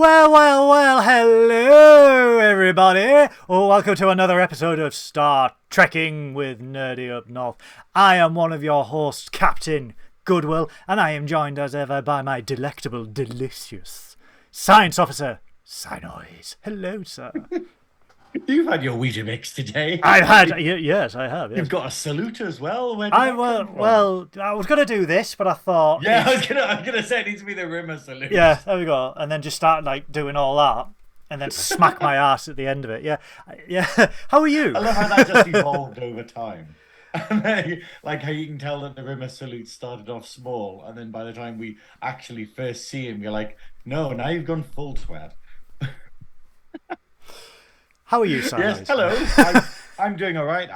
Well, hello everybody. Welcome to another episode of Star Trekking with Nerdy Up North. I am one of your hosts, Captain Goodwill, and I am joined as ever by my delectable, delicious science officer, Synoiz. Hello, sir. You've had your Ouija mix today. I've had, yes, I have. Yes. You've got a salute as well. Where did that come from? Well, I was going to do this, but I thought... Yeah, I was gonna say it needs to be the Rimmer salute. Yeah, there we go. And then just start like doing all that, and then smack my ass at the end of it. Yeah. How are you? I love how that just evolved over time. Like how you can tell that the Rimmer salute started off small, and then by the time we actually first see him, you're like, no, now you've gone full twat. How are you, Simon? Yes, hello. I'm doing all right.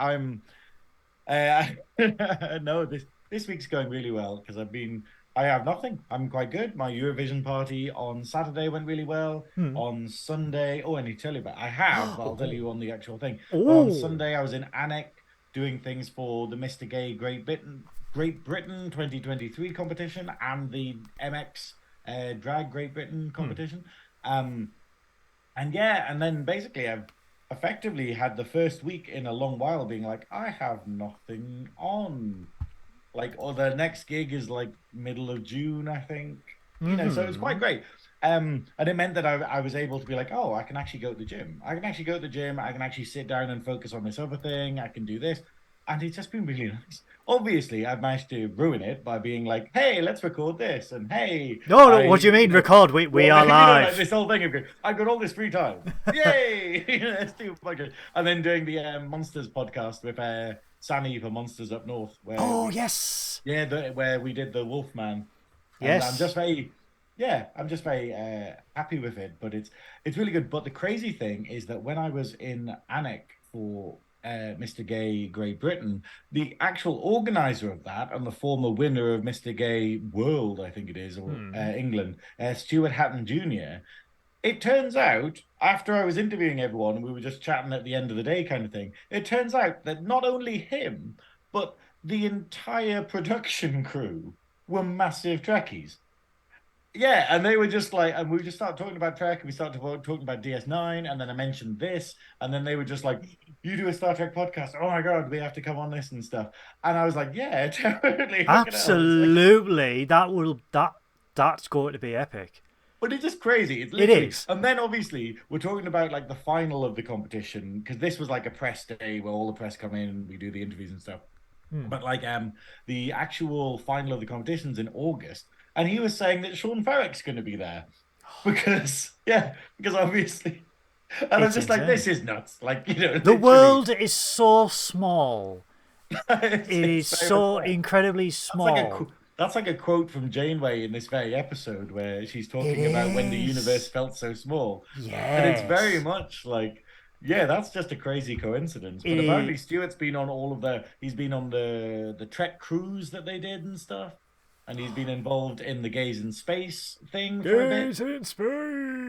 No, this week's going really well because I have nothing. I'm quite good. My Eurovision party on Saturday went really well. On Sunday, I need to tell you about. I'll tell you on the actual thing. On Sunday, I was in Anik doing things for the Mr. Gay Great Britain 2023 competition and the MX Drag Great Britain competition. And then basically I've effectively had the first week in a long while being like, I have nothing on. The next gig is like middle of June, I think. So it's quite great. And it meant that I was able to be like, I can actually go to the gym. I can actually sit down and focus on this other thing. I can do this. And it's just been really nice. Obviously, I've managed to ruin it by being like, hey, let's record this. And hey. No, what do you mean record? We are live. Like this whole thing of I've got all this free time. Yay! Let's do it. And then doing the Monsters podcast with Sani for Monsters Up North. Yes. Yeah, where we did the Wolfman. Yes. And I'm just very happy with it. But it's really good. But the crazy thing is that when I was in Anik for Mr. Gay Great Britain, the actual organizer of that and the former winner of Mr. Gay World, I think it is, or England, Stuart Hatton Jr., it turns out, after I was interviewing everyone and we were just chatting at the end of the day kind of thing, it turns out that not only him, but the entire production crew were massive Trekkies. Yeah, and they were just like, and we just started talking about Trek, and we started talking about DS9, and then I mentioned this, and then they were just like, you do a Star Trek podcast, oh my god, we have to come on this and stuff. And I was like, yeah, totally. Absolutely. That's going to be epic. But it's just crazy. It is. And then obviously we're talking about like the final of the competition, because this was like a press day where all the press come in and we do the interviews and stuff. But like the actual final of the competition's in August. And he was saying that Sean Ferrick's going to be there because obviously, and I'm just insane. Like, this is nuts. Like, the world is so small. It is so incredibly small. That's like a quote from Janeway in this very episode where she's talking about when the universe felt so small. Yes. And it's very much like, yeah, that's just a crazy coincidence. But apparently Stuart's been on he's been on the Trek cruise that they did and stuff. And he's been involved in the Gays in Space thing for a bit. Gays in Space!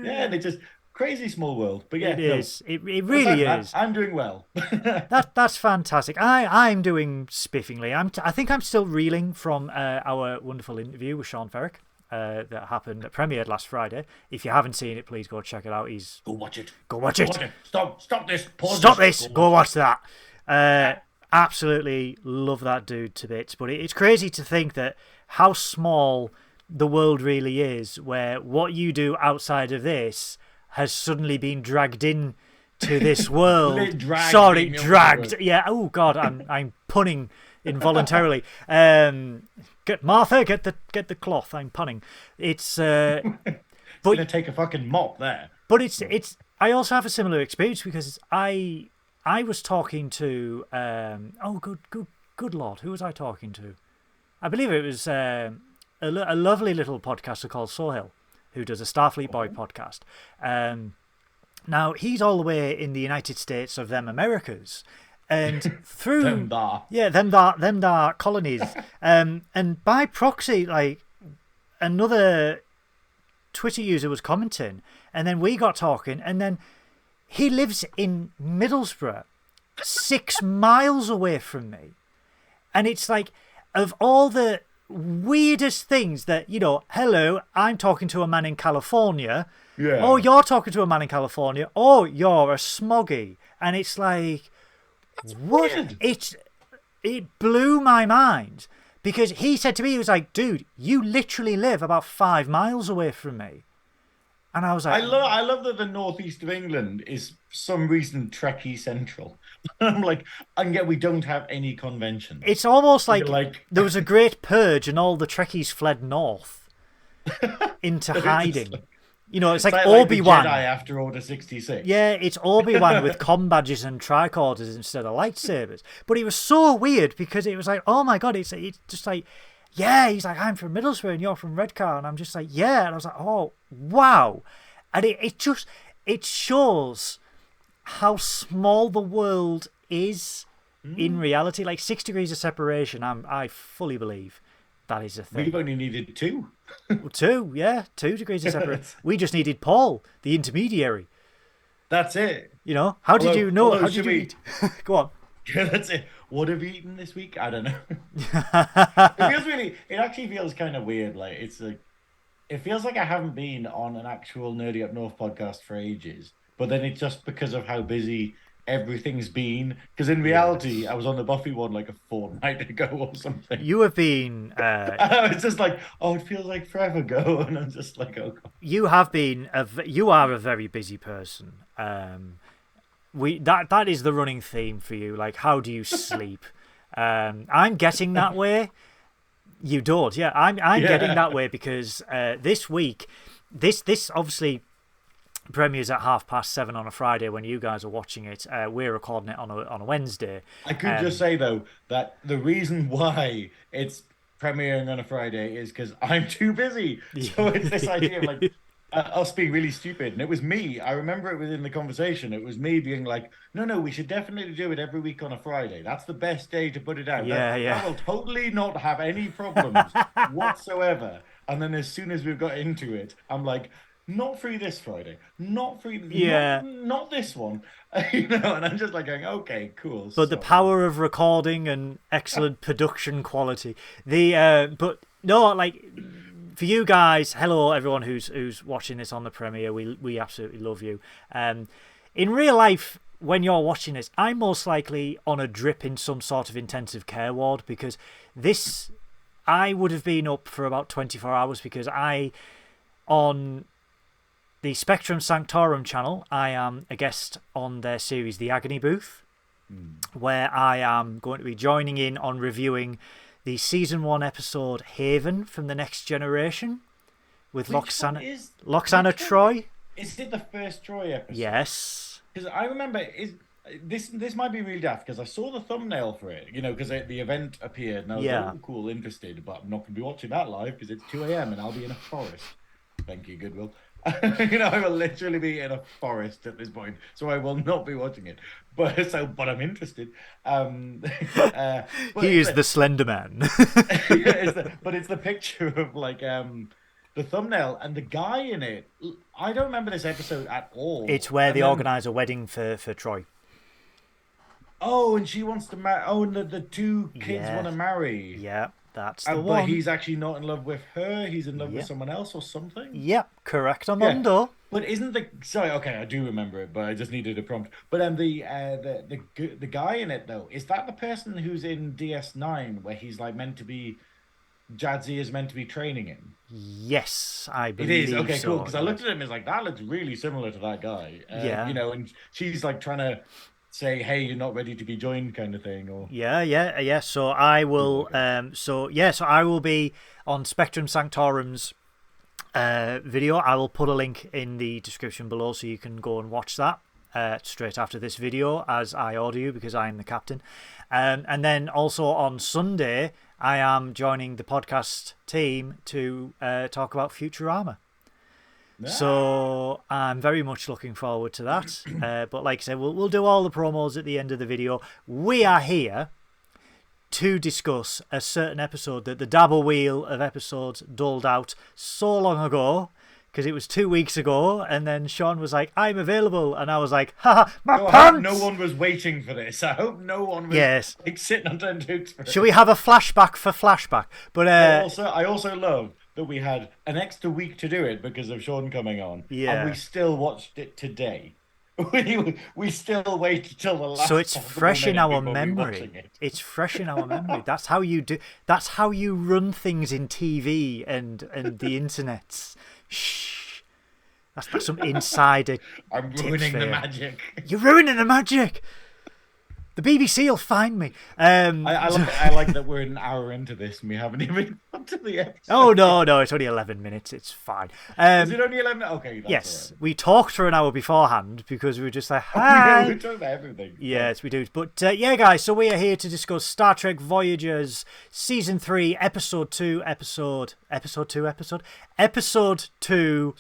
Yeah, and it's just crazy small world. But yeah, it is. It really is. I'm doing well. That's fantastic. I'm doing spiffingly. I think I'm still reeling from our wonderful interview with Sean Ferrick that premiered last Friday. If you haven't seen it, please go check it out. Go watch it. Go watch it. Stop this. Pause Stop this. Go watch that. Absolutely love that dude to bits. But it's crazy to think that how small the world really is, where what you do outside of this has suddenly been dragged in to this world. Dragged. Yeah. Oh God, I'm punning involuntarily. Martha, get the cloth. I'm punning. It's but gonna take a fucking mop there. But it's. I also have a similar experience because I was talking to good Lord, who was I talking to? I believe it was a lovely little podcaster called Sohail, who does a Starfleet Boy podcast. Now, he's all the way in the United States of them Americas. And through... them dar colonies. And by proxy, like, another Twitter user was commenting, and then we got talking, and then he lives in Middlesbrough, 6 miles away from me. And it's like, of all the weirdest things that, hello, I'm talking to a man in California, Yeah. Oh, you're talking to a man in California. Oh, you're a smoggy. And it's like, what? Weird. It blew my mind. Because he said to me, he was like, dude, you literally live about 5 miles away from me. And I was like, I love that the northeast of England is for some reason Trekkie central. I'm like, and yet we don't have any conventions. it's almost You're like there was a great purge and all the Trekkies fled north into hiding. You know, it's like the Obi-Wan. Jedi after Order 66. Yeah, it's Obi-Wan with comm badges and tricorders instead of lightsabers. But it was so weird because it was like, oh my God, it's just like, yeah, he's like, I'm from Middlesbrough and you're from Redcar. And I'm just like, yeah. And I was like, oh, wow. And it shows how small the world is in reality. Like 6 degrees of separation, I fully believe that is a thing. We've only needed 2. 2, yeah, 2 degrees of separation. We just needed Paul, the intermediary. That's it. You know, how did you know? How did you eat? Go on. Yeah, that's it. What have you eaten this week? I don't know. It actually feels kind of weird. Like it feels like I haven't been on an actual Nerdy Up North podcast for ages. But then it's just because of how busy everything's been. Because in reality, I was on the Buffy one like a fortnight ago or something. You have been. It's just like, oh, it feels like forever ago, and I'm just like, oh God. You have been. You are a very busy person. That is the running theme for you. Like, how do you sleep? I'm getting that way. You don't, yeah. I'm getting that way because this week, this obviously premieres at 7:30 on a Friday when you guys are watching it. We're recording it on a Wednesday. I could just say though that the reason why it's premiering on a Friday is because I'm too busy. So it's this idea of like us being really stupid, and it was me. I remember it within the conversation. It was me being like, "No, we should definitely do it every week on a Friday. That's the best day to put it out. That will totally not have any problems whatsoever." And then as soon as we've got into it, I'm like, "Not free this Friday. Not free. Not this one." You know, and I'm just like going, "Okay, cool." But the power of recording and excellent production quality. But no, like. For you guys, hello everyone who's watching this on the premiere. We absolutely love you. In real life, when you're watching this, I'm most likely on a drip in some sort of intensive care ward because I would have been up for about 24 hours because on the Spectrum Sanctorum channel, I am a guest on their series The Agony Booth, where I am going to be joining in on reviewing the season 1 episode Haven from the Next Generation with Loxana Troy. Is it the first Troy episode? Yes. Because I remember this might be really daft because I saw the thumbnail for it, you know, because the event appeared and I was like, oh, cool, interested, but I'm not going to be watching that live because it's 2 a.m. and I'll be in a forest. Thank you, Goodwill. You know, I will literally be in a forest at this point, so I will not be watching it. But I'm interested. He is the Slender Man. But it's the picture of like the thumbnail and the guy in it. I don't remember this episode at all. It's where they organise a wedding for Troy. Oh, and she wants to marry. Oh, and the 2 kids want to marry. Yeah. That's the one. But he's actually not in love with her. He's in love with someone else or something. Yep, correct, Armando. Yeah. But isn't sorry? Okay, I do remember it, but I just needed a prompt. But the guy in it though, is that the person who's in DS9 where he's like meant to be? Jadzia is meant to be training him. Yes, I believe it is. Okay, so. Cool. Because I looked at him and was like, that looks really similar to that guy. You know, and she's like trying to say, hey, you're not ready to be joined kind of thing, or so I will so I will be on Spectrum Sanctorum's video. I will put a link in the description below so you can go and watch that straight after this video as I order you because I am the captain. And then also on Sunday I am joining the podcast team to talk about Futurama. So I'm very much looking forward to that. But like I said, we'll do all the promos at the end of the video. We are here to discuss a certain episode that the dabble wheel of episodes doled out so long ago, because it was 2 weeks ago, and then Sean was like, I'm available, and I was like, haha, my pants! I hope no one was waiting for this. I hope no one was like, sitting on 10 hooks for it. Should we have a flashback for flashback? But I also love that we had an extra week to do it because of Sean coming on, and we Yeah. still watched it today. We still waited till the last So it's possible fresh in minute our before memory. rewatching it. It's fresh in our memory. That's how you do. That's how you run things in TV and the internet. Shh. That's some insider. I'm tips ruining for the you. magic. You're ruining the magic. The BBC will find me. I like that we're an hour into this and we haven't even got to the episode. Oh no, it's only 11 minutes. It's fine. Is it only 11? Okay, that's Yes, all right. we talked for an hour beforehand because we were just like, Oh, hi. we're talking about everything. Yes, we do. But yeah, guys, so we are here to discuss Star Trek Voyager's Season 3, Episode 2, Episode 2,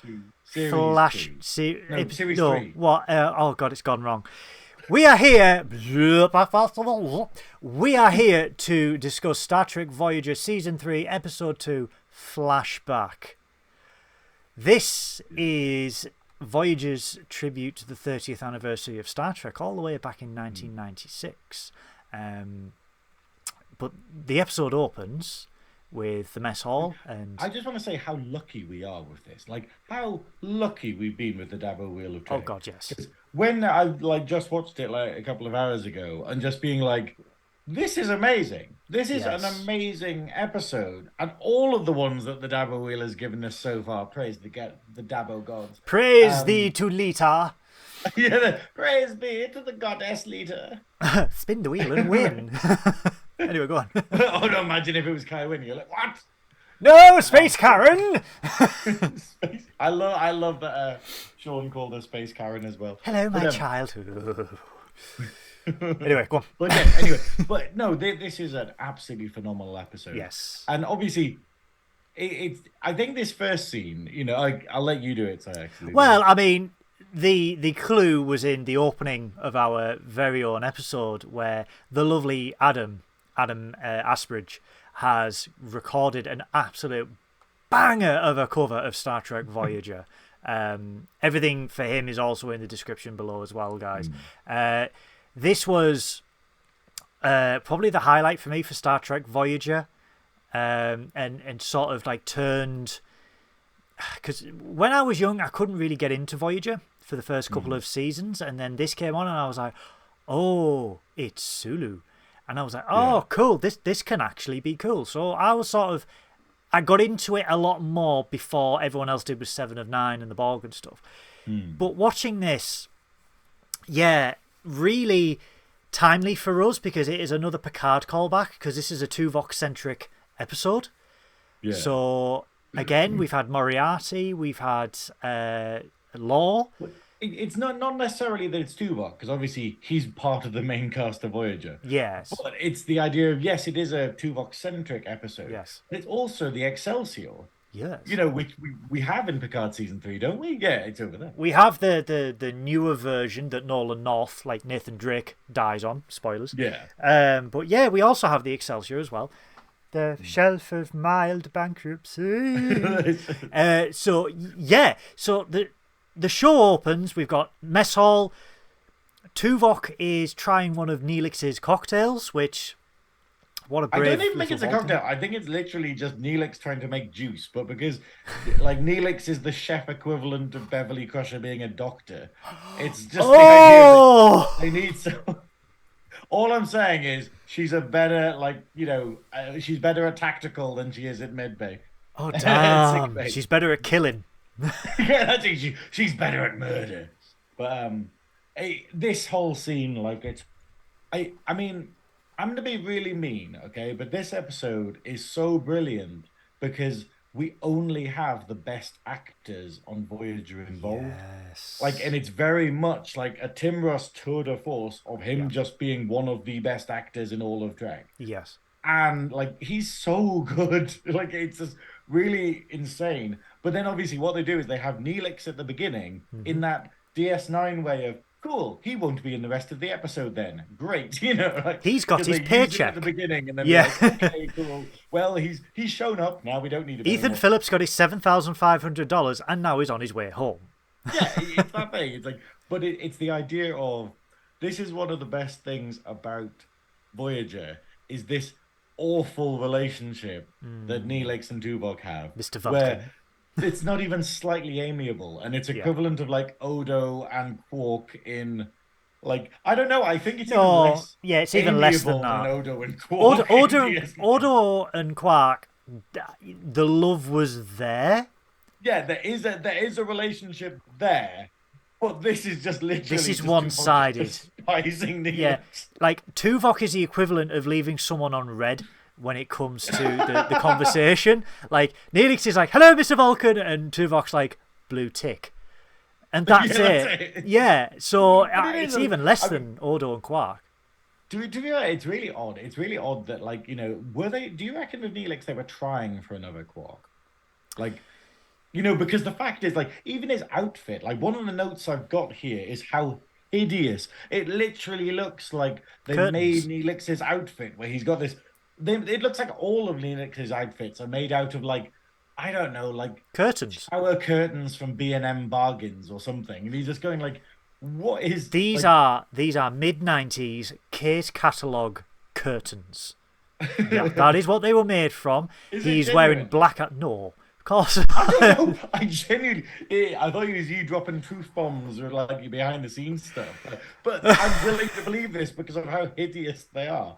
Series Flash... 2. No, Series 3. What? Oh, God, it's gone wrong. We are here... We are here to discuss Star Trek Voyager Season 3, Episode 2, Flashback. This is Voyager's tribute to the 30th anniversary of Star Trek, all the way back in 1996. But the episode opens with the mess hall, and I just want to say how lucky we are with this. Like, how lucky we've been with the Dabo Wheel of Trek. oh God, yes, When I just watched it like a couple of hours ago and just being like, this is amazing. This is an amazing episode. And all of the ones that the Dabo Wheel has given us so far, praise the Dabo gods. praise thee to Lita. Yeah, praise be to the goddess Lita. Spin the wheel and win. Anyway, go on. Oh, no, imagine if it was Kai Wynn. You're like, what? No, Space Karen. I love that Sean called her Space Karen as well. Hello, my child. Anyway, go on. But yeah, anyway, but no, this is an absolutely phenomenal episode. Yes. And obviously, it's. I think this first scene, I'll let you do it. So actually, Well, I mean, the clue was in the opening of our very own episode where the lovely Adam Ashbridge has recorded an absolute banger of a cover of Star Trek Voyager. Everything for him is also in the description below as well, guys. This was probably the highlight for me for Star Trek Voyager, and sort of like turned, because when I was young I couldn't really get into Voyager for the first couple of seasons, and then this came on and I was like, oh, it's Sulu. And I was like, oh, cool, this can actually be cool. So I got into it a lot more before everyone else did with 7 of 9 and the Borg and stuff. But watching this, really timely for us because it is another Picard callback, because this is a Tuvok-centric episode. Yeah. So, again, we've had Moriarty, we've had Law. It's not necessarily that it's Tuvok, because obviously he's part of the main cast of Voyager. Yes. But it's the idea of, yes, it is a Tuvok-centric episode. Yes. But it's also the Excelsior. Yes. Which we have in Picard Season 3, don't we? Yeah, it's over there. We have the newer version that Nolan North, like Nathan Drake, dies on. Spoilers. Yeah. But yeah, we also have the Excelsior as well. The shelf of mild bankruptcy. So the show opens. We've got mess hall. Tuvok is trying one of Neelix's cocktails, which, what a brave. I don't even think it's a cocktail. I think it's literally just Neelix trying to make juice, but because like Neelix is the chef equivalent of Beverly Crusher being a doctor, it's just the idea that they need some. All I'm saying is she's a better, she's better at tactical than she is at medbay. Oh damn! She's better at killing. Yeah, that's it. She's better at murder. But this whole scene, I mean, I'm gonna be really mean, okay? But this episode is so brilliant because we only have the best actors on Voyager involved. Yes. And it's very much like a Tim Russ tour de force of him just being one of the best actors in all of Trek. Yes. And he's so good. It's just really insane. But then obviously what they do is they have Neelix at the beginning in that DS9 way of, cool, he won't be in the rest of the episode then. Great, he's got his paycheck at the beginning, and then okay, cool. Well, he's shown up. Now we don't need him. Ethan anymore. Phillips got his $7,500, and now he's on his way home. Yeah, it's that thing. It's but it's the idea of, this is one of the best things about Voyager, is this awful relationship that Neelix and Tuvok have, Mr. where Vulcan. it's not even slightly amiable, and it's Yeah. equivalent of like Odo and Quark in, like, I don't know. I think it's even No, less yeah, it's even less than amiable than that. Odo and Quark in DS9. Odo and Quark, the love was there. Yeah, there is a relationship there, but this is just This literally is just Tuvok just one-sided. despising Yeah, Neelix. like Tuvok is the equivalent of leaving someone on red when it comes to the conversation. Like Neelix is like, "Hello, Mr. Vulcan," and Tuvok's like, "Blue tick," and that's Yeah, that's it. it. Yeah, so But it it's is. even less I mean, than Odo and Quark. to be honest, it's really odd. It's really odd that, like, were they? Do you reckon with Neelix they were trying for another Quark? Like, because the fact is, like, even his outfit, like, one of the notes I've got here is how hideous it literally looks. Like they made Curtains. Neelix's outfit where he's got this. It looks like all of Neelix's outfits are made out of, like, I don't know, like Curtains. shower curtains from B&M Bargains or something. And he's just going like, what is These like? are mid-90s Kate catalogue curtains. Yeah, that is what they were made from. Is it He's wearing genuine? black. No, of course. I don't know. I genuinely, I thought it was you dropping truth bombs or like behind the scenes stuff. But I'm willing to believe this because of how hideous they are.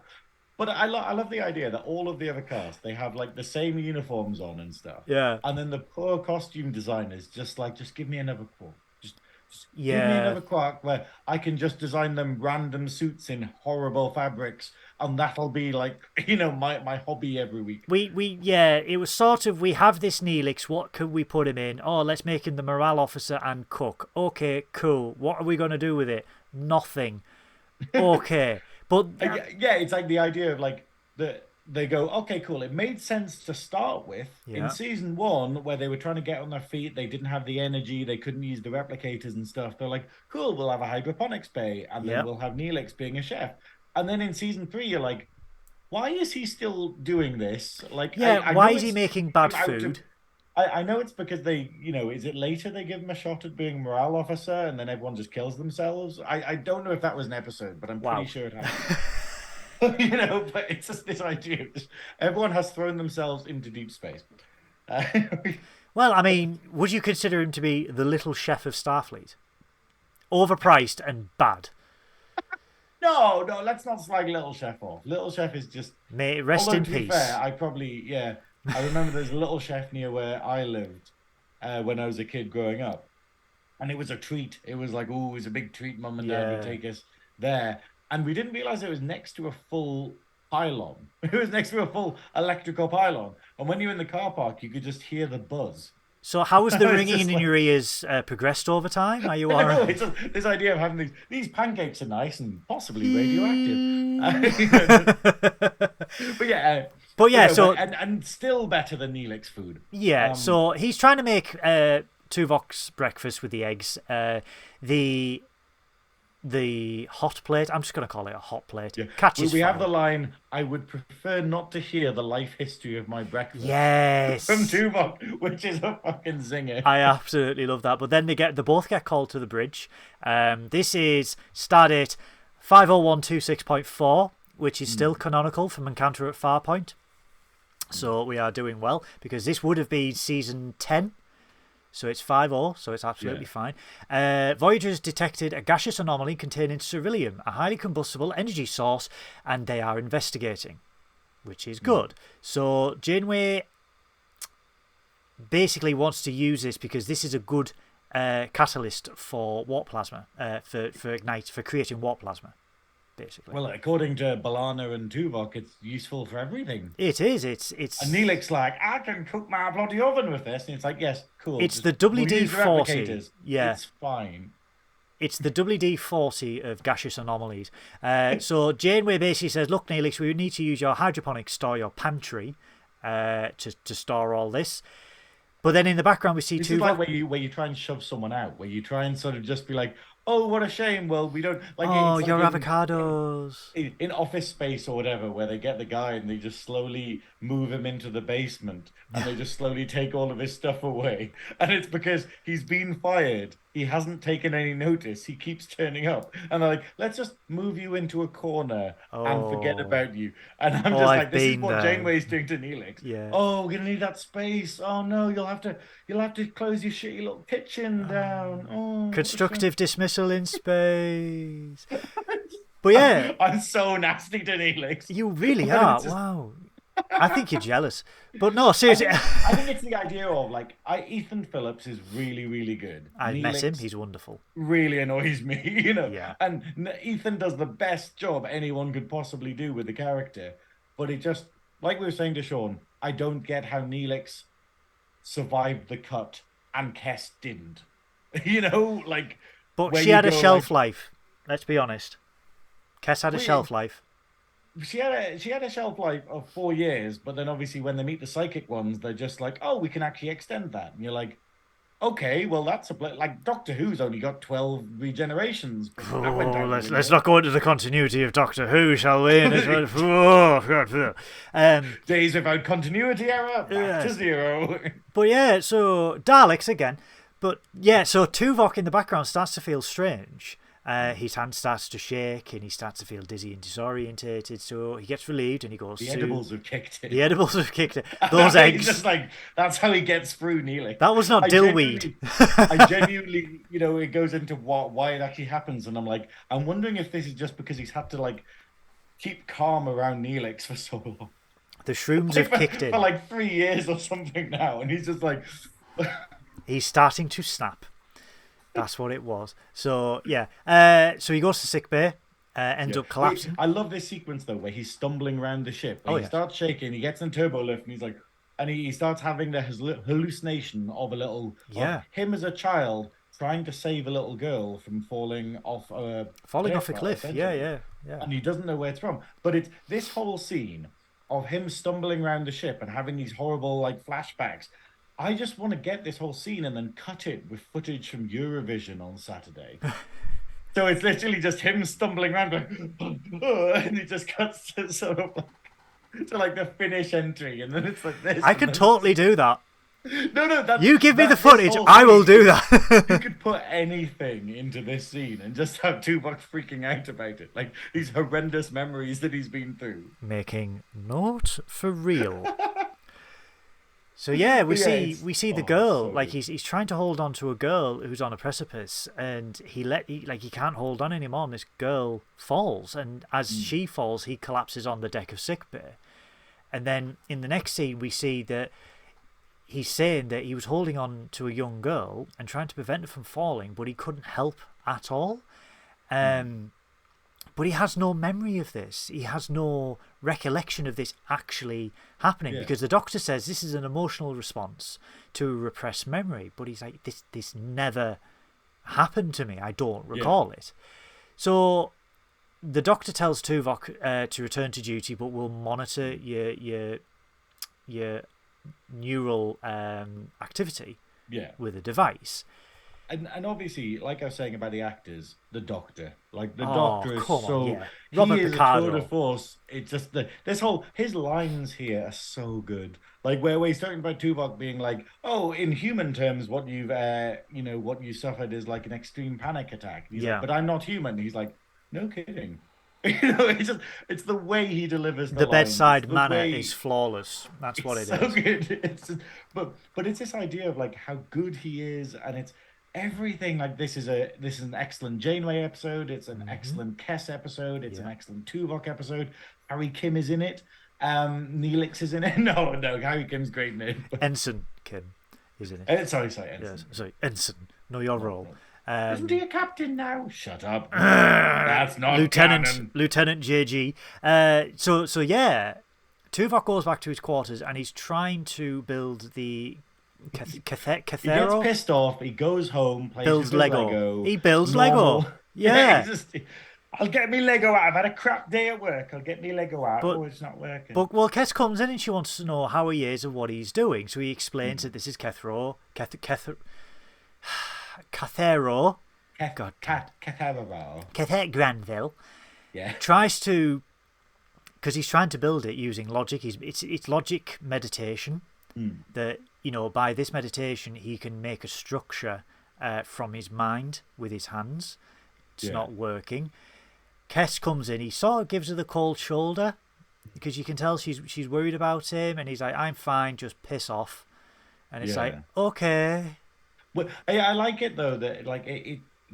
But I love the idea that all of the other cast, they have like the same uniforms on and stuff. Yeah. And then the poor costume designers just give me another Quark. Just give me Yeah. another Quark where I can just design them random suits in horrible fabrics, and that'll be like, my hobby every week. It was sort of, we have this Neelix, what could we put him in? Oh, let's make him the morale officer and cook. Okay, cool. What are we going to do with it? Nothing. Okay. But Yeah, it's like the idea of like they go, okay, cool. It made sense to start with in yeah. season 1 where they were trying to get on their feet. They didn't have the energy. They couldn't use the replicators and stuff. They're like, cool, we'll have a hydroponics bay, and then Yep. we'll have Neelix being a chef. And then in season 3, you're like, why is he still doing this? Like, Yeah, I why know is he it's making bad out food? I know it's because they, is it later they give him a shot at being a morale officer and then everyone just kills themselves? I don't know if that was an episode, but I'm Wow. pretty sure it happened. But it's just this idea of everyone has thrown themselves into deep space. Well, I mean, would you consider him to be the little chef of Starfleet? Overpriced and bad. No, let's not slag Little Chef off. Little Chef is just. May it rest Although, in to be peace. fair, I remember there's a Little Chef near where I lived when I was a kid growing up. And it was a treat. It was like, oh, it was a big treat. Mum and Dad would take us there. And we didn't realize it was next to a full pylon. It was next to a full electrical pylon. And when you're in the car park, you could just hear the buzz. So how has the It's ringing just in like- your ears progressed over time? Are you all I know, right? it's this idea of having these pancakes are nice and possibly radioactive. But yeah. And still better than Neelix food. yeah, so he's trying to make Tuvok's breakfast with the eggs. The hot plate. I'm just going to call it a hot plate. Yeah. Catches we have fire. the line, I would prefer not to hear the life history of my breakfast. Yes. From Tuvok, which is a fucking zinger. I absolutely love that. But then they both get called to the bridge. This is Stardate 50126.4, which is still canonical from Encounter at Farpoint. So we are doing well, because this would have been season 10. So it's 5-0, so it's absolutely fine. Voyager has detected a gaseous anomaly containing ceruleum, a highly combustible energy source, and they are investigating, which is good. So Janeway basically wants to use this because this is a good catalyst for warp plasma, for Ignite, for creating warp plasma, basically. Well, according to B'Elanna and Tuvok, it's useful for everything. It is. It's. And Neelix like, I can cook my bloody oven with this, and it's like, yes, cool. It's the WD-40. Yeah, it's fine. It's the WD-40 of gaseous anomalies. So Janeway basically says, look, Neelix, we need to use your hydroponic store, your pantry, to store all this. But then in the background we see This Tuvok. is like where you try and shove someone out, where you try and sort of just be like, oh, what a shame. Well, we don't like. Oh, it's your like avocados. in Office Space or whatever, where they get the guy and they just slowly move him into the basement, and they just slowly take all of his stuff away, and it's because he's been fired. he hasn't taken any notice. He keeps turning up. And they're like, let's just move you into a corner and forget about you. And I'm just I've like, this is been what there. Janeway's doing to Neelix. Yeah. Oh, we're gonna need that space. Oh no, you'll have to close your shitty little kitchen down. Oh, Constructive dismissal in space. But yeah, I'm so nasty to Neelix. you really are. Wow. I think you're jealous. But no, seriously. I think it's the idea of like Ethan Phillips is really, really good. I met Neelix him, he's wonderful. really annoys me, you know. Yeah. And Ethan does the best job anyone could possibly do with the character. But it just, like we were saying to Sean, I don't get how Neelix survived the cut and Kes didn't. You know, like. But she had a shelf life. Let's be honest. Kes had a shelf life. She had a shelf life of 4 years, but then obviously when they meet the psychic ones, they're just like, oh, we can actually extend that. And you're like, okay, well that's like Doctor Who's only got 12 regenerations. Let's not go into the continuity of Doctor Who, shall we? Days without continuity error, back to 0. But yeah, so Daleks again. But yeah, so Tuvok in the background starts to feel strange. His hand starts to shake and he starts to feel dizzy and disorientated. So he gets relieved and he goes. The edibles have kicked it. The edibles have kicked it. Those eggs. Just like that's how he gets through Neelix. That was not dillweed. I genuinely, you know, it goes into why it actually happens, and I'm like, I'm wondering if this is just because he's had to like keep calm around Neelix for so long. The shrooms have kicked in for like 3 years or something now, and he's just like. He's starting to snap. That's what it was. So yeah. So he goes to sickbay, ends up collapsing. I love this sequence though, where he's stumbling around the ship. He starts shaking. He gets in turbo lift, and he's like, and he starts having the hallucination of a little of him as a child trying to save a little girl from falling off a cliff. Yeah. And he doesn't know where it's from. But it's this whole scene of him stumbling around the ship and having these horrible like flashbacks. I just want to get this whole scene and then cut it with footage from Eurovision on Saturday. So it's literally just him stumbling around going, and he just cuts to sort of like the finish entry, and then it's like this. I could totally do that. No, you give me the footage, I will do that. You could put anything into this scene and just have Tuvok freaking out about it, like these horrendous memories that he's been through. Making note for real. So yeah, we see the girl, like he's trying to hold on to a girl who's on a precipice, and he can't hold on anymore, and this girl falls, and as she falls, he collapses on the deck of sickbay. And then in the next scene, we see that he's saying that he was holding on to a young girl and trying to prevent her from falling, but he couldn't help at all. But he has no memory of this. He has no recollection of this actually happening because the doctor says this is an emotional response to a repressed memory. But he's like, this never happened to me. I don't recall it. So the doctor tells Tuvok to return to duty, but will monitor your neural activity with a device. And obviously, like I was saying about the actors, the Doctor, like the Doctor is Robert he is Picardo. a tour de force. It's just his lines here are so good. Like where he's talking about Tuvok being like, oh, in human terms, what you've what you suffered is like an extreme panic attack. He's like, but I'm not human. He's like, no kidding. It's the way he delivers the bedside manner is flawless. That's what it is. So good. But it's this idea of like how good he is, and it's everything. Like this is an excellent Janeway episode. It's an excellent Kes episode. It's an excellent Tuvok episode. Harry Kim is in it. Neelix is in it. No, Harry Kim's great in it. Ensign Kim is in it. Sorry, Ensign. Yes, sorry, Ensign. Know your role. Isn't he a captain now? Shut up. That's not canon. Lieutenant JG. So yeah, Tuvok goes back to his quarters and he's trying to build the Cathero. He gets pissed off. He goes home. Builds Lego. He builds Lego. Yeah. I'll get me Lego out. I've had a crap day at work. I'll get me Lego out. It's not working. But Kes comes in and she wants to know how he is and what he's doing. So he explains that this is Cathero. Cathero. Cathero Granville. Yeah. Tries to, because he's trying to build it using logic. It's logic meditation. That by this meditation he can make a structure from his mind with his hands. It's not working. Kes comes in. He sort of gives her the cold shoulder because you can tell she's worried about him, and he's like, "I'm fine, just piss off." And it's like, okay. Well, I like it though that like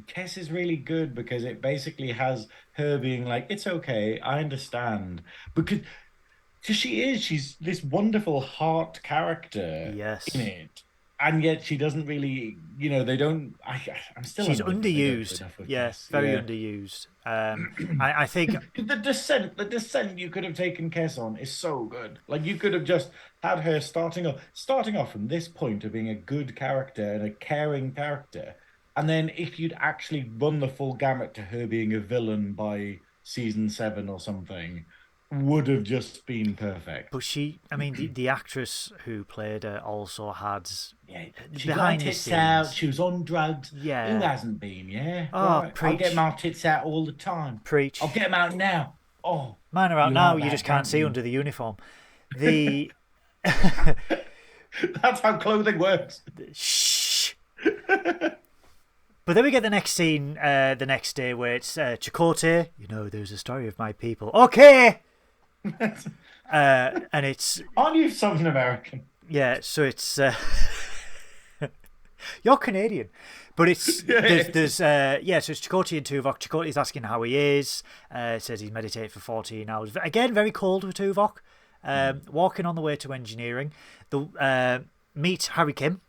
Kes is really good because it basically has her being like, "It's okay, I understand," because she's this wonderful heart character in it, and yet she doesn't really, they don't. I'm still. She's underused. Very underused. I think the descent you could have taken Kes on is so good. Like you could have just had her starting off from this point of being a good character and a caring character, and then if you'd actually run the full gamut to her being a villain by season 7 or something, would have just been perfect. But the actress who played her also had she got tits out. She was on drugs. Yeah, who hasn't been? Yeah, right. I get my tits out all the time. Preach. I'll get them out now. Oh, mine are out now. You just can't see under the uniform. The that's how clothing works. Shh. But then we get the next scene the next day where it's Chakotay. There's a story of my people. Okay. And it's. Aren't you Southern American? Yeah, so it's. You're Canadian, but it's so it's Chakotay and Tuvok. Chakotay's asking how he is. Says he's meditated for 14 hours. Again, very cold with Tuvok. Walking on the way to engineering, meet Harry Kim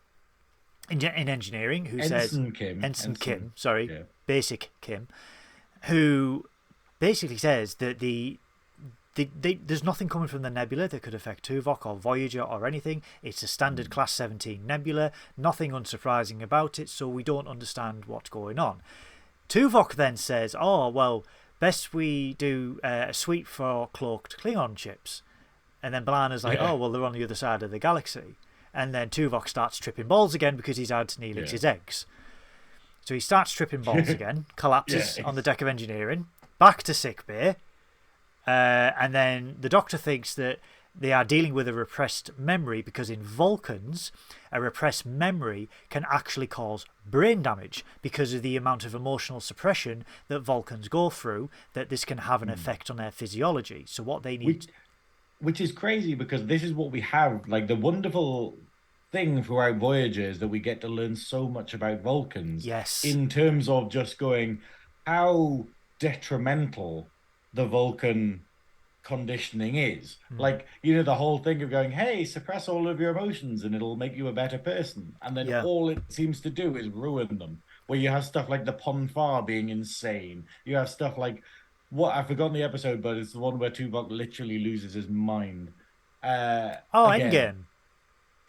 in engineering, who Ensign says Ensign Kim, Basic Kim, who basically says that there's nothing coming from the nebula that could affect Tuvok or Voyager or anything. It's a standard Class 17 nebula, nothing unsurprising about it, so we don't understand what's going on. Tuvok then says, "Oh, well, best we do a sweep for cloaked Klingon ships." And then B'Elanna's like, "Oh, well, they're on the other side of the galaxy." And then Tuvok starts tripping balls again because he's had Neelix's eggs. So he starts tripping balls again, collapses on the deck of engineering, back to sickbay. And then the Doctor thinks that they are dealing with a repressed memory because in Vulcans, a repressed memory can actually cause brain damage because of the amount of emotional suppression that Vulcans go through, that this can have an effect on their physiology. So what they need... Which is crazy because this is what we have. Like the wonderful thing throughout Voyager is that we get to learn so much about Vulcans. Yes. In terms of just going, how detrimental the Vulcan conditioning is. Like, the whole thing of going, hey, suppress all of your emotions and it'll make you a better person. And then all it seems to do is ruin them. Where you have stuff like the Ponfar being insane. You have stuff like, I've forgotten the episode, but it's the one where Tuvok literally loses his mind. Endgame.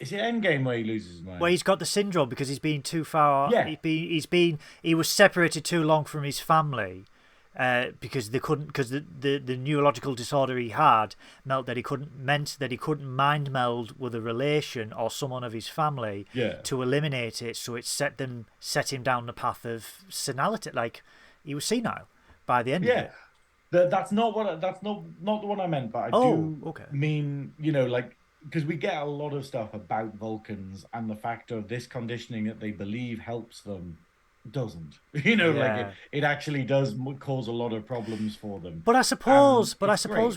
Is it Endgame where he loses his mind? Where he's got the syndrome because he's been too far. Yeah. He was separated too long from his family. Because the neurological disorder he had meant that he couldn't mind meld with a relation or someone of his family to eliminate it. So it set him down the path of senility. Like he was senile by the end of it. That's not the one I meant. But I mean because we get a lot of stuff about Vulcans and the fact of this conditioning that they believe helps them. Doesn't like it actually does cause a lot of problems for them. But I suppose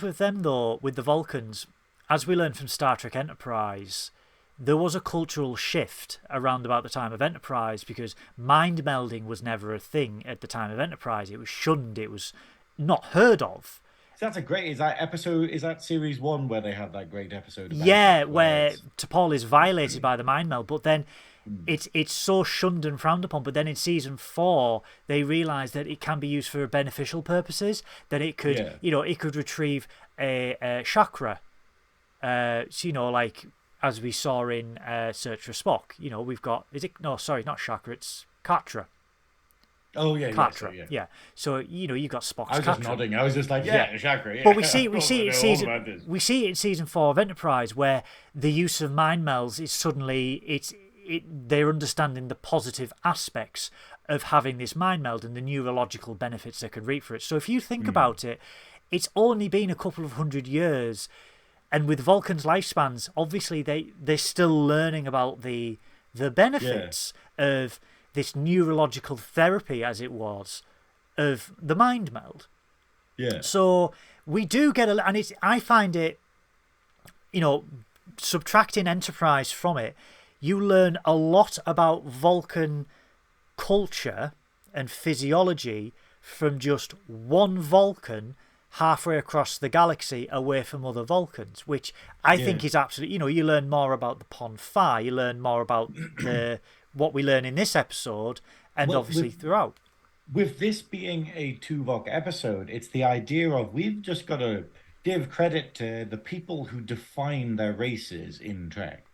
with them though, with the Vulcans, as we learned from Star Trek Enterprise, there was a cultural shift around about the time of Enterprise because mind melding was never a thing at the time of Enterprise. It was shunned. It was not heard of. So that's is that series 1 where they have that great episode about where T'Pol is violated by the mind meld, but then it's so shunned and frowned upon. But then in season 4 they realise that it can be used for beneficial purposes, that it could it could retrieve a chakra, like as we saw in Search for Spock. We've got not chakra, it's Katra. Oh yeah, Katra. Yeah. So you've got Spock's I was just Katra. nodding. I was just like, chakra. Yeah. But we see it in season 4 of Enterprise where the use of mind melds is suddenly they're understanding the positive aspects of having this mind meld and the neurological benefits they could reap for it. So if you think about it, it's only been a couple of 100 years, and with Vulcans' lifespans, obviously they're still learning about the benefits of this neurological therapy, as it was, of the mind meld. Yeah. So we do get and I find it, subtracting Enterprise from it, you learn a lot about Vulcan culture and physiology from just one Vulcan halfway across the galaxy away from other Vulcans, which I think is absolutely, you learn more about the Pon Farr, you learn more about what we learn in this episode, and obviously throughout. With this being a Tuvok episode, it's the idea of we've just got to give credit to the people who define their races in Trek.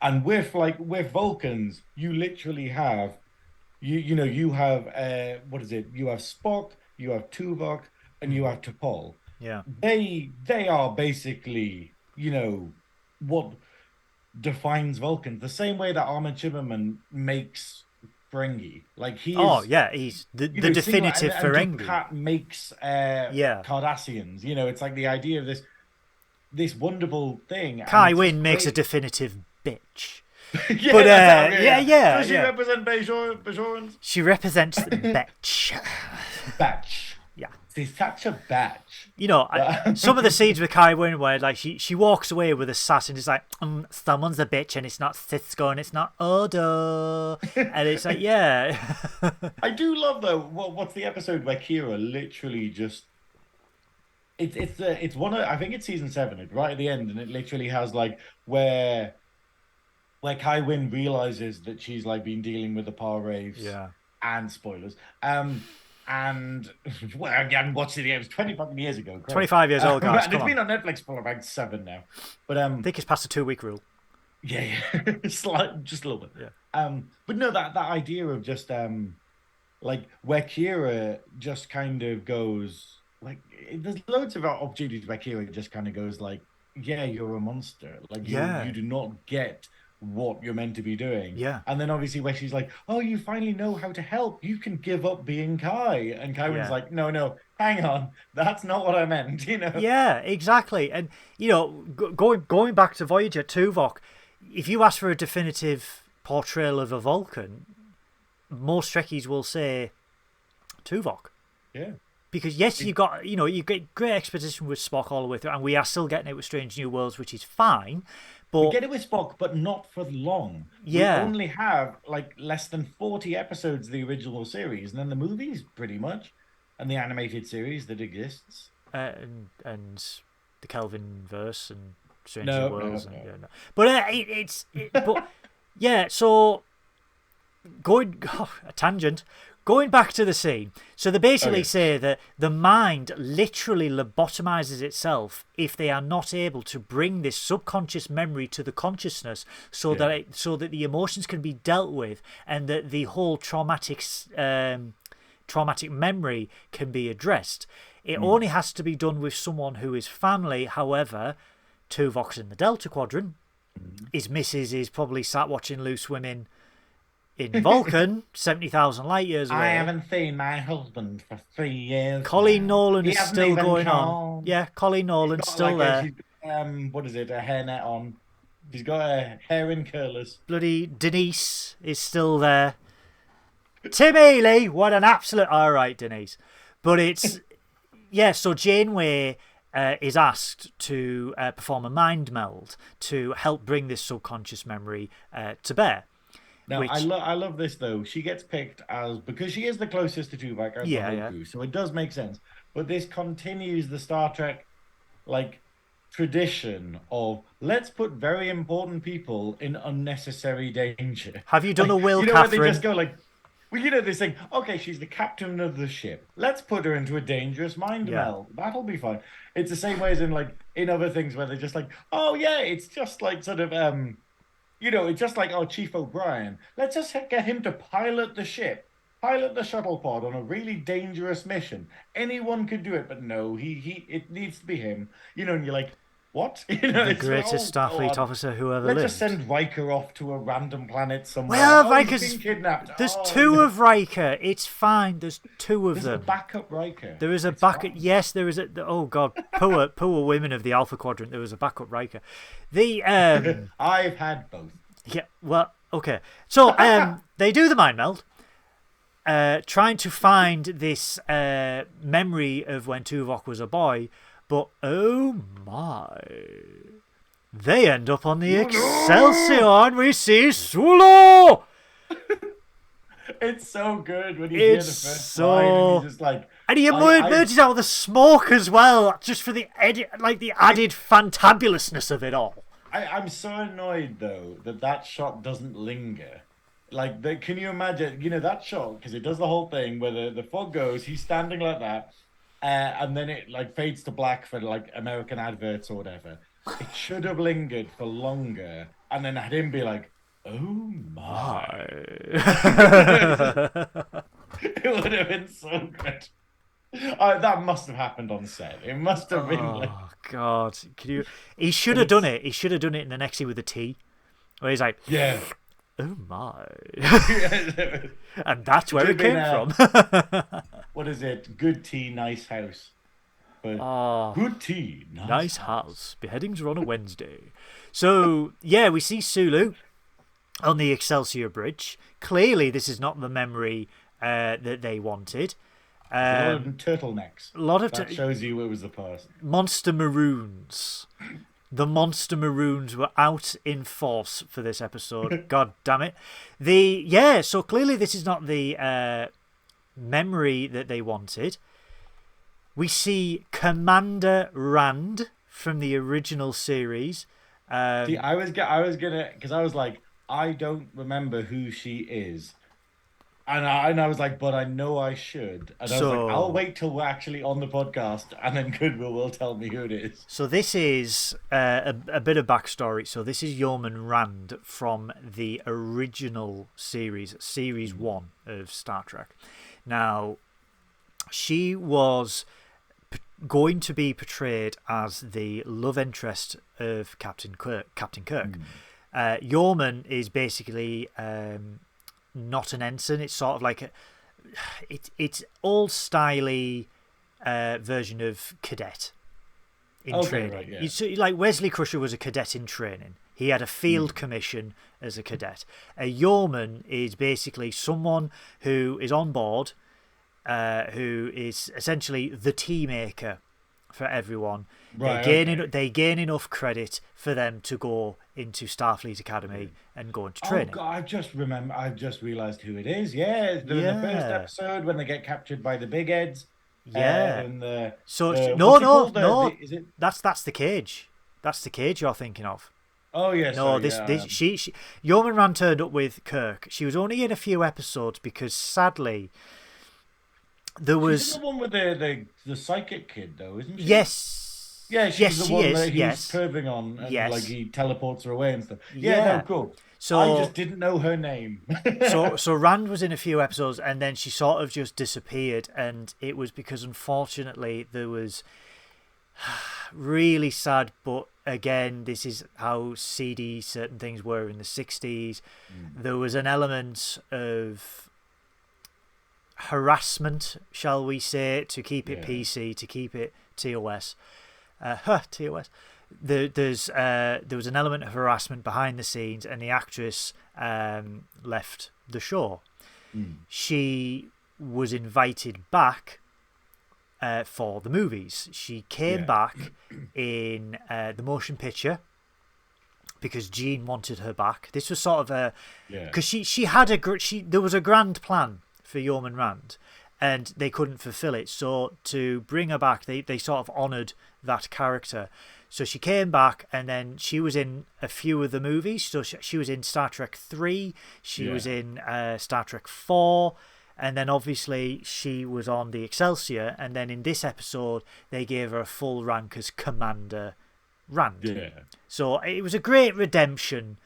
And with Vulcans, you literally have, you have, what is it? You have Spock, you have Tuvok, and you have T'Pol. Yeah. They are basically, what defines Vulcans. The same way that Armin Shimmerman makes Ferengi. Like he is. He's the definitive Ferengi. Dukat makes Cardassians. It's like the idea of this wonderful thing. Kai Wynn makes a definitive bitch. Does she represent Bajorans? She represents the bitch. Batch. Yeah. She's such a batch. Some of the scenes with Kai Wynn where like she walks away with a sass and it's like, someone's a bitch, and it's not Cisco and it's not Odo. And it's like, yeah. I do love though what's the episode where Kira literally just it's one of, I think it's season 7, it's right at the end, and it literally has like where Kai Wynn realizes that she's like been dealing with the Par Wraiths. Yeah. And spoilers. And well, I haven't watched it. It was 20 fucking years ago. Great. 25 years old, guys. It's been on Netflix for about 7 now. But I think it's past the 2-week rule. Yeah. Just a little bit. Yeah. But no, that idea of just like where Kira just kind of goes like, there's loads of opportunities where Kira just kind of goes like, yeah, you're a monster. Like you do not get what you're meant to be doing. Yeah. And then obviously where she's like, oh, you finally know how to help. You can give up being Kai. And Kai was like, no, hang on. That's not what I meant, Yeah, exactly. And, going back to Voyager, Tuvok, if you ask for a definitive portrayal of a Vulcan, most Trekkies will say Tuvok. Yeah. Because yes, you get great exposition with Spock all the way through, and we are still getting it with Strange New Worlds, which is fine. But we get it with Spock, but not for long. Yeah. We only have like less than 40 episodes of the original series, and then the movies pretty much, and the animated series that exists. And the Kelvin verse and Strange New Worlds. No. But yeah, so a tangent. Going back to the scene, so they basically say that the mind literally lobotomizes itself if they are not able to bring this subconscious memory to the consciousness, so that the emotions can be dealt with, and that the whole traumatic memory can be addressed. It only has to be done with someone who is family. However, Tuvok's in the Delta Quadrant. His missus is probably sat watching Loose Women in Vulcan, 70,000 light years away. I haven't seen my husband for 3 years. Colleen Nolan is still going on. Yeah, Colleen Nolan's still there. What is it? A hairnet on. She's got her hair in curlers. Bloody Denise is still there. Tim Healy, what an absolute... All right, Denise. But it's... Yeah, so Janeway is asked to perform a mind meld to help bring this subconscious memory to bear. Now, I love this, though. She gets picked because she is the closest to Tuvok out of the whole crew, so it does make sense. But this continues the Star Trek, tradition of let's put very important people in unnecessary danger. Have you done a Will Catherine? Where they just go this thing, okay, she's the captain of the ship. Let's put her into a dangerous mind meld. That'll be fun. It's the same way as in other things where they're just like, oh, yeah, it's just sort of... it's just like our Chief O'Brien. Let's just get him to pilot the ship, pilot the shuttle pod on a really dangerous mission. Anyone could do it, but no, it needs to be him. And you're like, what? The greatest Starfleet officer who ever lived. Let's just send Riker off to a random planet somewhere. Well, Riker's been kidnapped. There's two of Riker. It's fine. There's two of them. There's a backup Riker. There is a backup. Yes, there is a. Oh God, poor women of the Alpha Quadrant. There was a backup Riker. I've had both. Yeah. Well, Okay. So they do the mind meld, trying to find this memory of when Tuvok was a boy, but oh my, they end up on the Excelsior and we see Sulu. It's so good when you hear the first line and he's just like... And he emerges out of the smoke as well, just for the added fantabulousness of it all. I'm so annoyed, though, that shot doesn't linger. Like, can you imagine, that shot, because it does the whole thing where the fog goes, he's standing like that, and then it, fades to black for, American adverts or whatever. It should have lingered for longer, and then had him be like, oh my. It would have been so good. That must have happened on set. It must have been Oh God! He should have done it. He should have done it in the next scene with the tea, where he's like, yeah, oh my, and that's where it came from. What is it? Good tea, nice house. But good tea, nice house. Beheadings are on a Wednesday. So yeah, we see Sulu on the Excelsior Bridge. Clearly, this is not the memory that they wanted. A lot of turtlenecks. That shows you it was the past. Monster Maroons. The Monster Maroons were out in force for this episode. God damn it. So clearly this is not the memory that they wanted. We see Commander Rand from the original series. See, I was gonna, because I was like, I don't remember who she is. And I was like, but I know I should. And I was like, I'll wait till we're actually on the podcast, and then Goodwill will tell me who it is. So this is a bit of backstory. So this is Yeoman Rand from the original series, Series 1 of Star Trek. Now, she was going to be portrayed as the love interest of Captain Kirk. Yeoman is basically... not an ensign. It's sort of like it's old styley version of cadet in training. Right, yeah. Like Wesley Crusher was a cadet in training. He had a field commission as a cadet. A yeoman is basically someone who is on board, who is essentially the tea maker for everyone. Right, they gain enough credit for them to go into Starfleet Academy and go into training. Oh God, I've just realised who it is. Yeah, in the first episode when they get captured by the big heads. Yeah. No. Is it? That's the cage. That's the cage you're thinking of. Oh yes. No, she Yeoman Rand turned up with Kirk. She was only in a few episodes because sadly there was. She's the one with the psychic kid though, isn't she? Yes. Yeah, she's the one that he's perving on, and he teleports her away and stuff. Yeah, no, cool. So I just didn't know her name. so Rand was in a few episodes, and then she sort of just disappeared, and it was because unfortunately there was really sad. But again, this is how seedy certain things were in the 60s. There was an element of harassment, shall we say, to keep it PC, to keep it TOS. TOS. There was an element of harassment behind the scenes, and the actress left the show. She was invited back for the movies. She came back in the motion picture because Gene wanted her back. This was sort of because there was a grand plan for Yeoman Rand, and they couldn't fulfill it. So to bring her back, they sort of honoured that character. So she came back, and then she was in a few of the movies. So she was in Star Trek 3, she was in Star Trek 4, and then obviously she was on the Excelsior. And then in this episode, they gave her a full rank as Commander Rand. Yeah. So it was a great redemption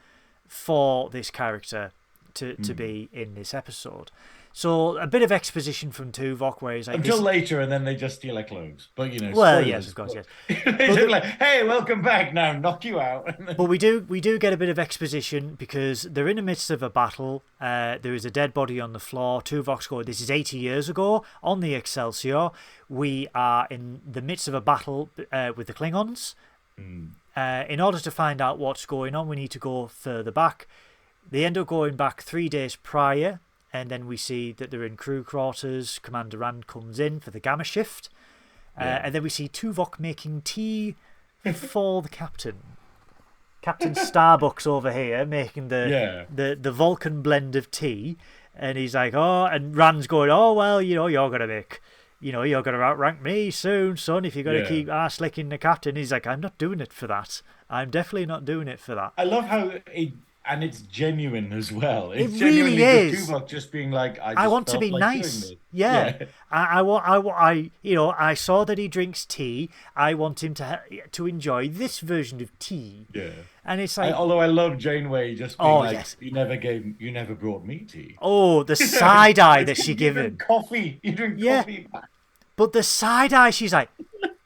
for this character to be in this episode. So a bit of exposition from Tuvok, where he's like until later, and then they just steal her clothes. But well, yes, of course, yes. They're like, "Hey, welcome back! Now knock you out." But we do get a bit of exposition because they're in the midst of a battle. There is a dead body on the floor. Tuvok's going, "This is 80 years ago on the Excelsior. We are in the midst of a battle with the Klingons. In order to find out what's going on, we need to go further back." They end up going back 3 days prior, and then we see that they're in crew quarters. Commander Rand comes in for the gamma shift, and then we see Tuvok making tea for the captain. Captain Starbucks over here making the Vulcan blend of tea, and he's like, oh, and Rand's going, oh well, you're gonna outrank me soon, son, if you're gonna keep arse licking the captain. He's like, I'm not doing it for that. I'm definitely not doing it for that. I love how and it's genuine as well. It's it really is. Tuvok just being like, I want to be nice. Yeah. I saw that he drinks tea. I want him to enjoy this version of tea. Yeah. And it's like, although I love Janeway just being you never brought me tea. Oh, the side eye that she given. You drink coffee. But the side eye, she's like,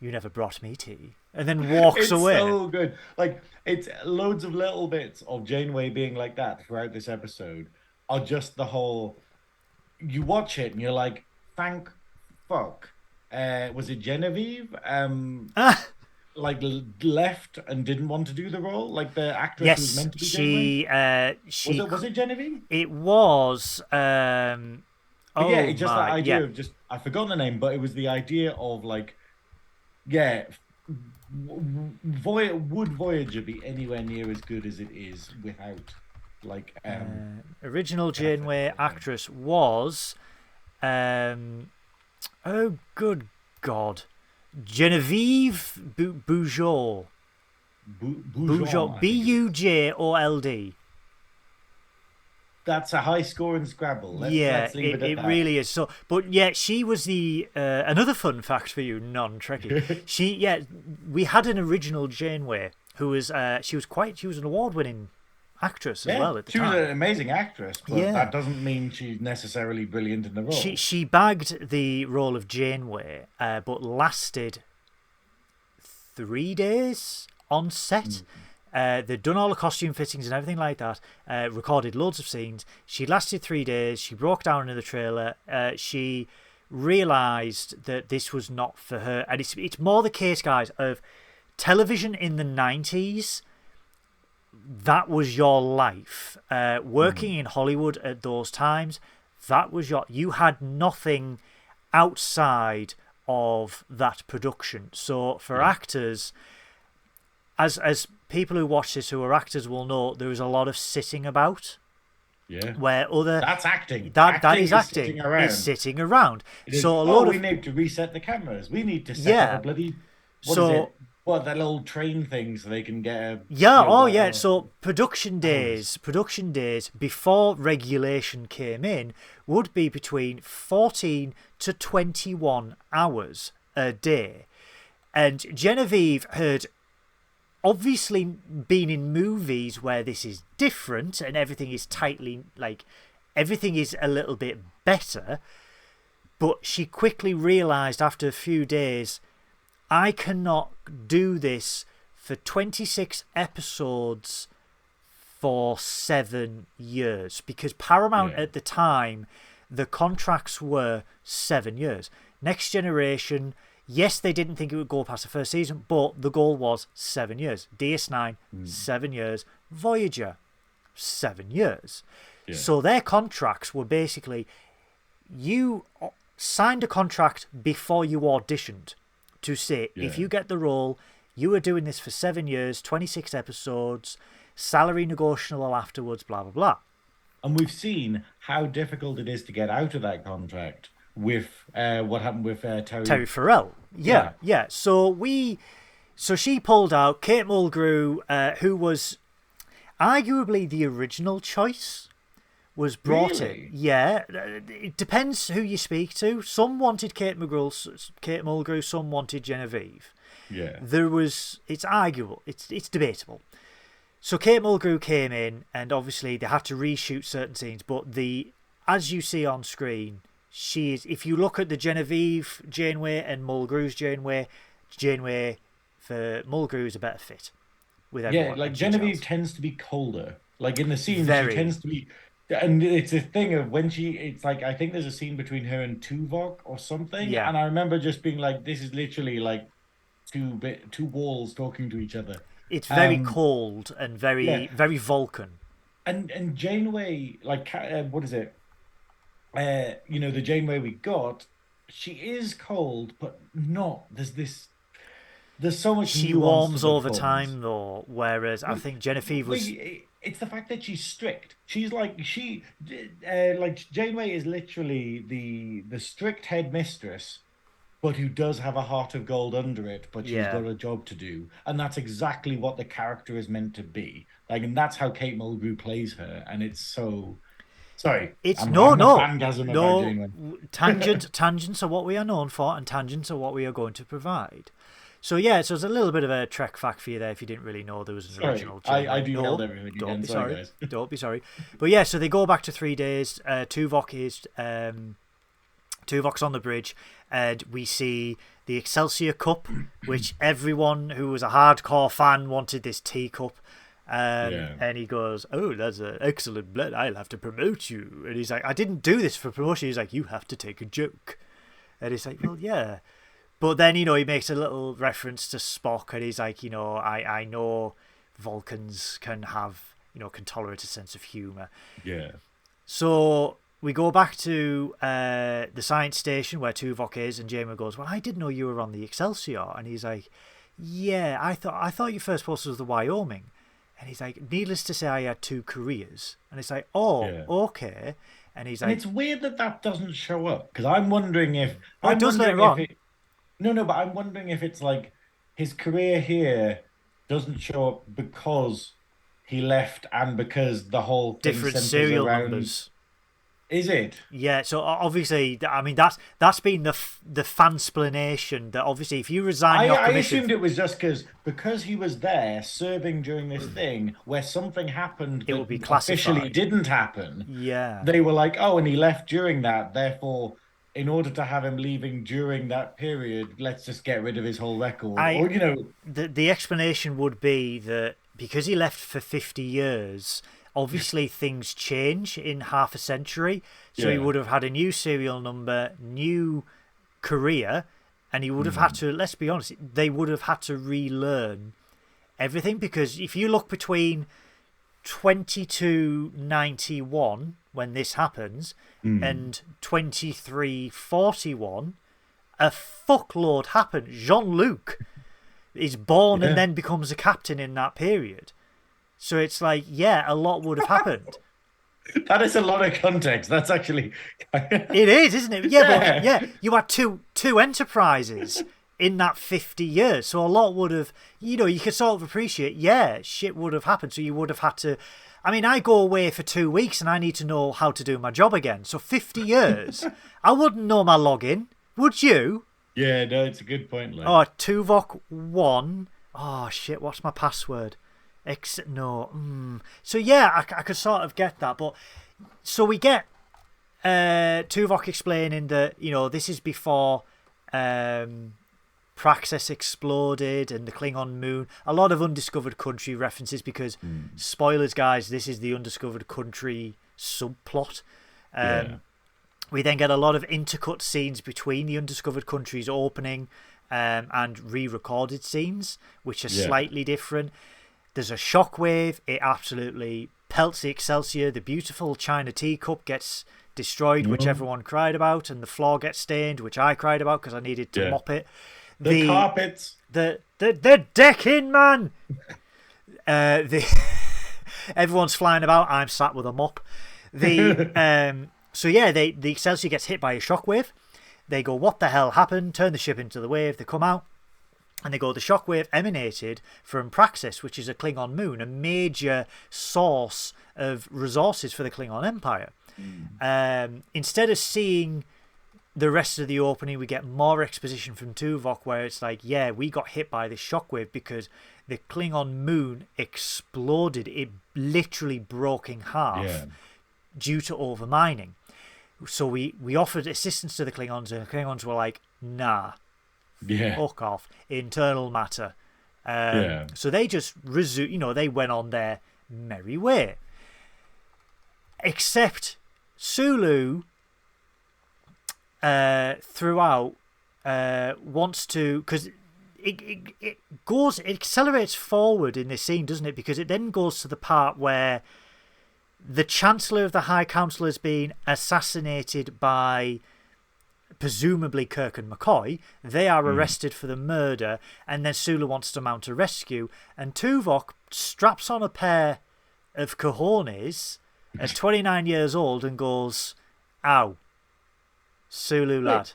you never brought me tea. And then walks away. It's so good. Like, it's loads of little bits of Janeway being like that throughout this episode are just the whole... You watch it and you're like, thank fuck. Was it Genevieve? Left and didn't want to do the role? Like, the actress who was meant to be Janeway? Was it Genevieve? It was... the idea of just... I've forgotten the name, but it was the idea of, like... Yeah... Would Voyager be anywhere near as good as it is without, like, original Janeway actress was, oh good God, Genevieve Bujold. Bujold, Bujold. That's a high score in Scrabble. Let's leave it really is. So, but yeah, she was the another fun fact for you, non-Trekkie. We had an original Janeway who was she was an award-winning actress as well at the time. She was an amazing actress, but that doesn't mean she's necessarily brilliant in the role. She bagged the role of Janeway, but lasted 3 days on set. They'd done all the costume fittings and everything like that, recorded loads of scenes. She lasted 3 days. She broke down in the trailer. She realised that this was not for her. And it's more the case, guys, of television in the 90s. That was your life. Working in Hollywood at those times, that was you had nothing outside of that production. So for actors, as people who watch this who are actors will know, there is a lot of sitting about. Yeah. Where that's acting. That is acting. It's sitting around. We need to reset the cameras. We need to set up a bloody that little train thing so they can get a So production days before regulation came in would be between 14 to 21 hours a day. And Genevieve had obviously been in movies where this is different and everything is everything is a little bit better, but she quickly realised after a few days, I cannot do this for 26 episodes for 7 years, because Paramount at the time, the contracts were 7 years. Next Generation... Yes, they didn't think it would go past the first season, but the goal was 7 years. DS9, 7 years. Voyager, 7 years. Yeah. So their contracts were basically, you signed a contract before you auditioned to say, if you get the role, you are doing this for 7 years, 26 episodes, salary negotiable afterwards, blah, blah, blah. And we've seen how difficult it is to get out of that contract. With what happened with Terry Farrell. Yeah. So she pulled out. Kate Mulgrew, who was arguably the original choice, was brought in. Yeah, it depends who you speak to. Some wanted Kate Mulgrew, some wanted Genevieve. Yeah. It's arguable. It's debatable. So Kate Mulgrew came in, and obviously they had to reshoot certain scenes, but as you see on screen, if you look at the Genevieve Janeway and Mulgrew's Janeway for Mulgrew is a better fit with everyone. Yeah, like Genevieve tends to be colder. Like in the scenes, she tends to be, and it's a thing of when it's like, I think there's a scene between her and Tuvok or something. Yeah. And I remember just being like, this is literally like two walls talking to each other. It's very cold and very Vulcan. and Janeway, like, what is it? The Janeway we got, she is cold, but not. There's so much She nuance to warms the over coldness. time though, whereas I think Genevieve Like, was. it's the fact that she's strict. She's like like Janeway is literally the strict headmistress, but who does have a heart of gold under it, but she's Yeah. got a job to do. And that's exactly what the character is meant to be. Like, and that's how Kate Mulgrew plays her. And it's so sorry, It's I'm no, having a no, fangasm about no. Janeway. Tangents are what we are known for, and tangents are what we are going to provide. So yeah, so it's a little bit of a Trek fact for you there if you didn't really know there was an Sorry, original I Janeway. derailed No, everything don't again. be Sorry, sorry. guys. Don't be sorry. But yeah, so they go back to 3 days. Tuvok's on the bridge, and we see the Excelsior Cup, which everyone who was a hardcore fan wanted this teacup. Yeah. And he goes, "Oh, that's an excellent blend. I'll have to promote you." And he's like, "I didn't do this for promotion." He's like, "You have to take a joke." And he's like, "Well, yeah." But then, he makes a little reference to Spock, and he's like, I know Vulcans can can tolerate a sense of humour. Yeah. So we go back to the science station where Tuvok is, and Jamer goes, "Well, I didn't know you were on the Excelsior." And he's like, "Yeah, I thought your first post was the Wyoming." And he's like, "Needless to say, I had 2 careers." And it's like, "Oh, Yeah. okay." And he's And like, it's weird that that doesn't show up because I'm wondering if "Oh, it I'm does wondering later if on." it no, but I'm wondering if it's like his career here doesn't show up because he left and because the whole thing Different centers serial around. numbers. Is it? Yeah, so obviously, I mean that's been the fansplanation that obviously if you resign your I commission, assumed it was just because he was there serving during this thing where something happened it will that be officially classified. didn't happen. Yeah, They were like, oh, and he left during that. Therefore, in order to have him leaving during that period, let's just get rid of his whole record. I Or, the explanation would be that because he left for 50 years, obviously things change in half a century. So he yeah. would have had a new serial number, new career, and he would have had to, let's be honest, they would have had to relearn everything because if you look between 2291 when this happens and 2341, a fuckload happened. Jean-Luc is born and then becomes a captain in that period. So it's like, yeah, a lot would have happened. That is a lot of context. That's actually. It is, isn't it? Yeah, Yeah. but yeah, you had two enterprises in that 50 years. So a lot would have, you could sort of appreciate, yeah, shit would have happened. So you would have had to. I mean, I go away for 2 weeks and I need to know how to do my job again. So 50 years, I wouldn't know my login. Would you? Yeah, no, it's a good point. Like. Oh, Tuvok 1. Oh, shit, what's my password? No. So yeah, I could sort of get that. But so we get Tuvok explaining that, this is before Praxis exploded and the Klingon moon. A lot of undiscovered country references because, spoilers, guys, this is the undiscovered country subplot. We then get a lot of intercut scenes between the undiscovered countries opening and re-recorded scenes, which are slightly different. There's a shockwave. It absolutely pelts the Excelsior. The beautiful China teacup gets destroyed, which everyone cried about, and the floor gets stained, which I cried about because I needed to mop it. The carpets. The decking, man. Everyone's flying about. I'm sat with a mop. So yeah, the Excelsior gets hit by a shockwave. They go, what the hell happened? Turn the ship into the wave. They come out. And they go, the shockwave emanated from Praxis, which is a Klingon moon, a major source of resources for the Klingon Empire. Instead of seeing the rest of the opening, we get more exposition from Tuvok where it's like, yeah, we got hit by this shockwave because the Klingon moon exploded. It literally broke in half due to overmining. So we offered assistance to the Klingons, and the Klingons were like, nah. Fuck off. Internal matter. So they just they went on their merry way. Except Sulu throughout wants to, because it accelerates forward in this scene, doesn't it? Because it then goes to the part where the Chancellor of the High Council has been assassinated by presumably Kirk and McCoy. They are arrested for the murder, and then Sulu wants to mount a rescue, and Tuvok straps on a pair of cojones at 29 years old and goes, "Ow, Sulu lad."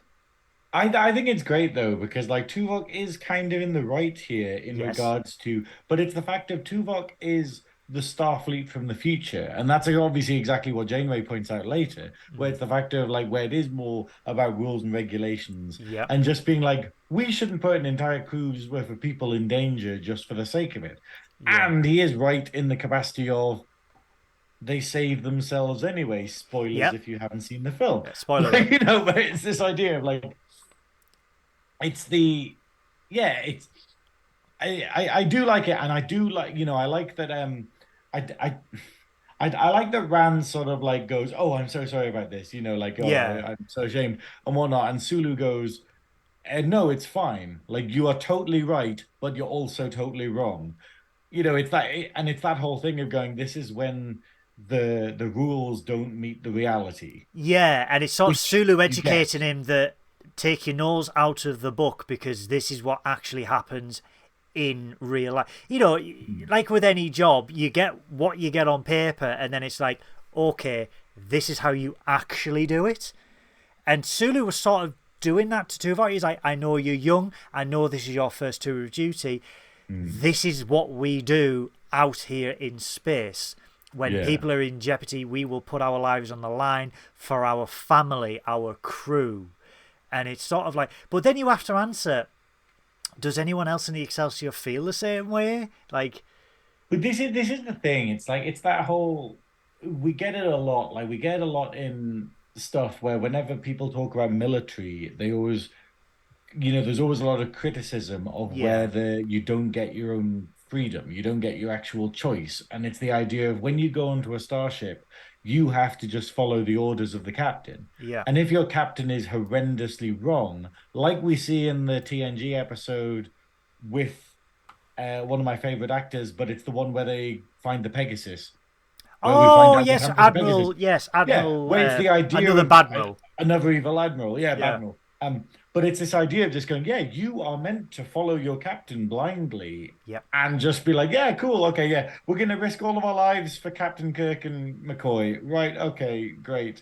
I think it's great though, because like Tuvok is kind of in the right here in regards to, but it's the fact of Tuvok is the Starfleet from the future, and that's obviously exactly what Janeway points out later, where it's the fact of like where it is more about rules and regulations, and just being like, we shouldn't put an entire crew's worth of people in danger just for the sake of it. And he is right in the capacity of they save themselves anyway. Spoilers if you haven't seen the film. Spoiler, you know, but it's this idea of like. It's the, it's, I do like it, and I do like, I like that, I like that Rand sort of like goes, oh, I'm so sorry about this, like, oh, I'm so ashamed and whatnot, and Sulu goes, no, it's fine, like, you are totally right, but you're also totally wrong. It's that, and it's that whole thing of going, this is when the rules don't meet the reality. Yeah, and it's sort of Sulu educating him that take your nose out of the book, because this is what actually happens in real life. Like with any job, you get what you get on paper, and then it's like, okay, this is how you actually do it. And Sulu was sort of doing that to Tuvok. He's like, I know you're young, I know this is your first tour of duty. This is what we do out here in space. When people are in jeopardy, we will put our lives on the line for our family, our crew. And it's sort of like, but then you have to answer, does anyone else in the Excelsior feel the same way? Like, but this is the thing. It's like, it's that whole, we get it a lot. Like, we get a lot in stuff where whenever people talk about military, they always, there's always a lot of criticism of where you don't get your own freedom, you don't get your actual choice. And it's the idea of when you go onto a starship, you have to just follow the orders of the captain. Yeah. And if your captain is horrendously wrong, like we see in the TNG episode with one of my favorite actors, but it's the one where they find the Pegasus. Oh, yes, Admiral. Yes, Admiral. Where it's the idea another of Badmiral. Another evil Admiral. Yeah, Badmiral. But it's this idea of just going, you are meant to follow your captain blindly and just be like, cool, okay, we're going to risk all of our lives for Captain Kirk and McCoy. Right, okay, great.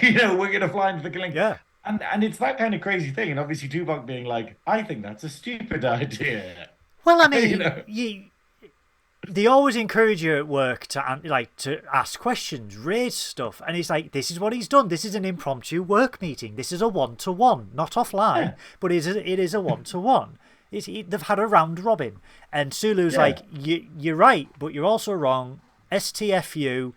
We're going to fly into the killing. Yeah. And it's that kind of crazy thing. And obviously Tuvok being like, I think that's a stupid idea. Well, I mean, they always encourage you at work to ask questions, raise stuff, and he's like, this is what he's done. This is an impromptu work meeting. This is a one-to-one, not offline, but it is a one-to-one. They've had a round robin, and Sulu's like, you're right, but you're also wrong. STFU,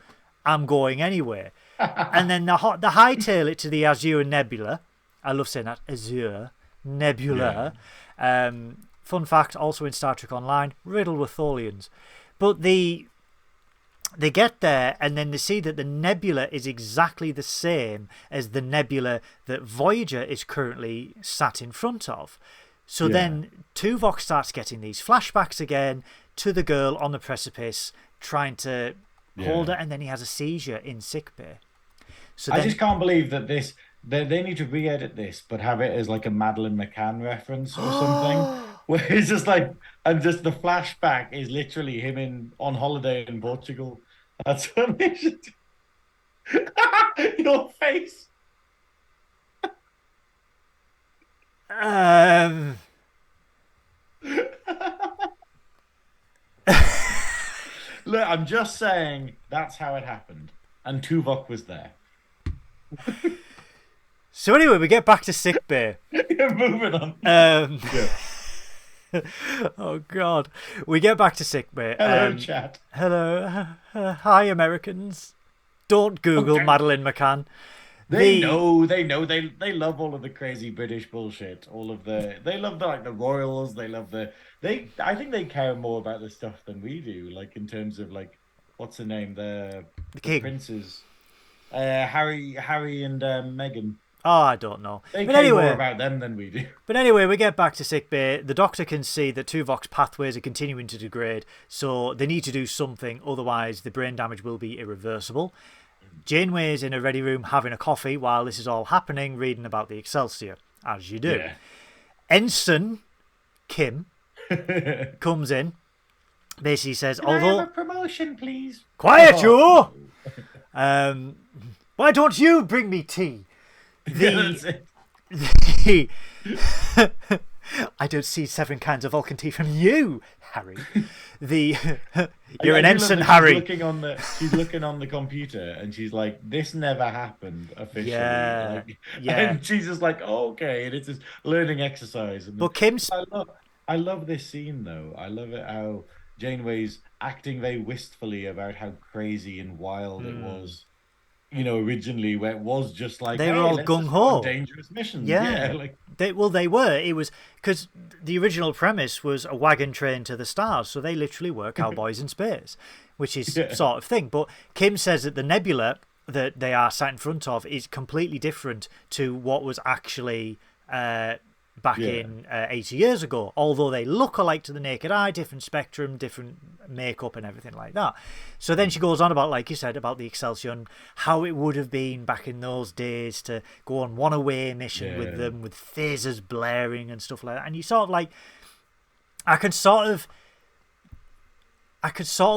I'm going anywhere. And then they hightail it to the Azure Nebula. I love saying that, Azure Nebula. Fun fact, also in Star Trek Online, riddled with Tholians. But they get there, and then they see that the nebula is exactly the same as the nebula that Voyager is currently sat in front of. So then Tuvok starts getting these flashbacks again to the girl on the precipice, trying to hold her, and then he has a seizure in sickbay. So I just can't believe that they need to re-edit this, but have it as like a Madeleine McCann reference or something. Where it's just like, and just the flashback is literally him on holiday in Portugal. That's what they should do. Your face. Look, I'm just saying that's how it happened. And Tuvok was there. So anyway, we get back to sickbay. Moving on. Oh God, we get back to sickbay. Hello, chat. Hello, hi Americans. Don't Google Madeleine McCann. They know. They love all of the crazy British bullshit. They love the royals. They love I think they care more about the stuff than we do. Like in terms of like, what's the name? The king. Princes. Harry and Meghan. Oh, I don't know. They But care anyway, more about them than we do. But anyway, we get back to sickbay. The doctor can see that Tuvok's pathways are continuing to degrade, so they need to do something, otherwise the brain damage will be irreversible. Janeway's in a ready room having a coffee while this is all happening, reading about the Excelsior, as you do. Yeah. Ensign Kim comes in, basically says, Can I have a promotion, please? Quiet, you! Why don't you bring me tea? That's it. I don't see 7 kinds of Vulcan tea from you, Harry. You're an ensign, Harry. She's looking on the computer and she's like, "This never happened officially." Yeah, And she's just like, oh, "Okay," and it's this learning exercise. And but Kim's. I love this scene though. I love it how Janeway's acting very wistfully about how crazy and wild it was. Originally, where it was just like they were all gung ho, dangerous missions. They were. It was because the original premise was a wagon train to the stars, so they literally were cowboys in space, which is sort of thing. But Kim says that the nebula that they are sat in front of is completely different to what was actually back in 80 years ago, although they look alike to the naked eye, different spectrum, different makeup and everything like that. So then she goes on about, like you said, about the Excelsior and how it would have been back in those days to go on one away mission with them, with phasers blaring and stuff like that. And you sort of like, I could sort of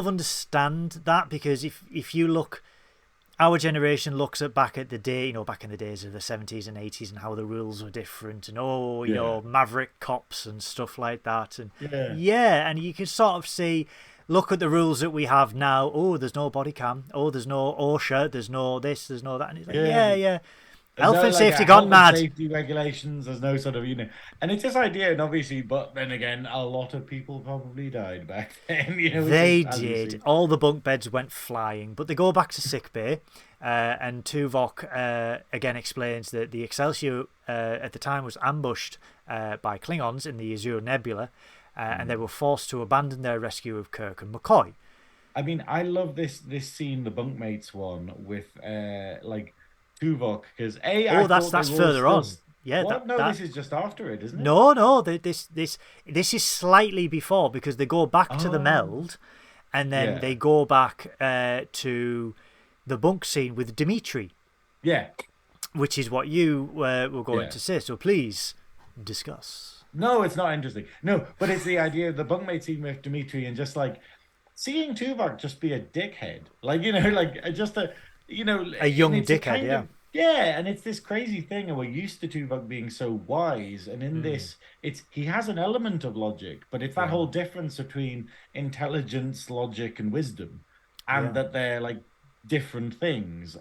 understand that, because if you look, our generation looks at back at the day, back in the days of the 70s and 80s and how the rules were different and maverick cops and stuff like that. And and you can sort of see, look at the rules that we have now. Oh, there's no body cam. Oh, there's no OSHA. There's no this, there's no that. And it's like, health and safety gone mad. Safety regulations, there's no sort of, and it's this idea, and obviously, but then again, a lot of people probably died back then. They did. All the bunk beds went flying, but they go back to sickbay, and Tuvok again explains that the Excelsior at the time was ambushed by Klingons in the Azure Nebula, and they were forced to abandon their rescue of Kirk and McCoy. I mean, I love this scene, the bunkmates one, with Tuvok, because that's further on. Yeah, this is just after it, isn't it? No, this is slightly before, because they go back to the meld, and then they go back to the bunk scene with Dimitri. Yeah, which is what you were going to say. So please discuss. No, it's not interesting. No, but it's the idea of the bunkmate scene with Dimitri, and just like seeing Tuvok just be a dickhead, just a. A young dickhead, and it's this crazy thing, and we're used to Tuvok being so wise, and in this, he has an element of logic, but it's that whole difference between intelligence, logic, and wisdom, and that they're like different things,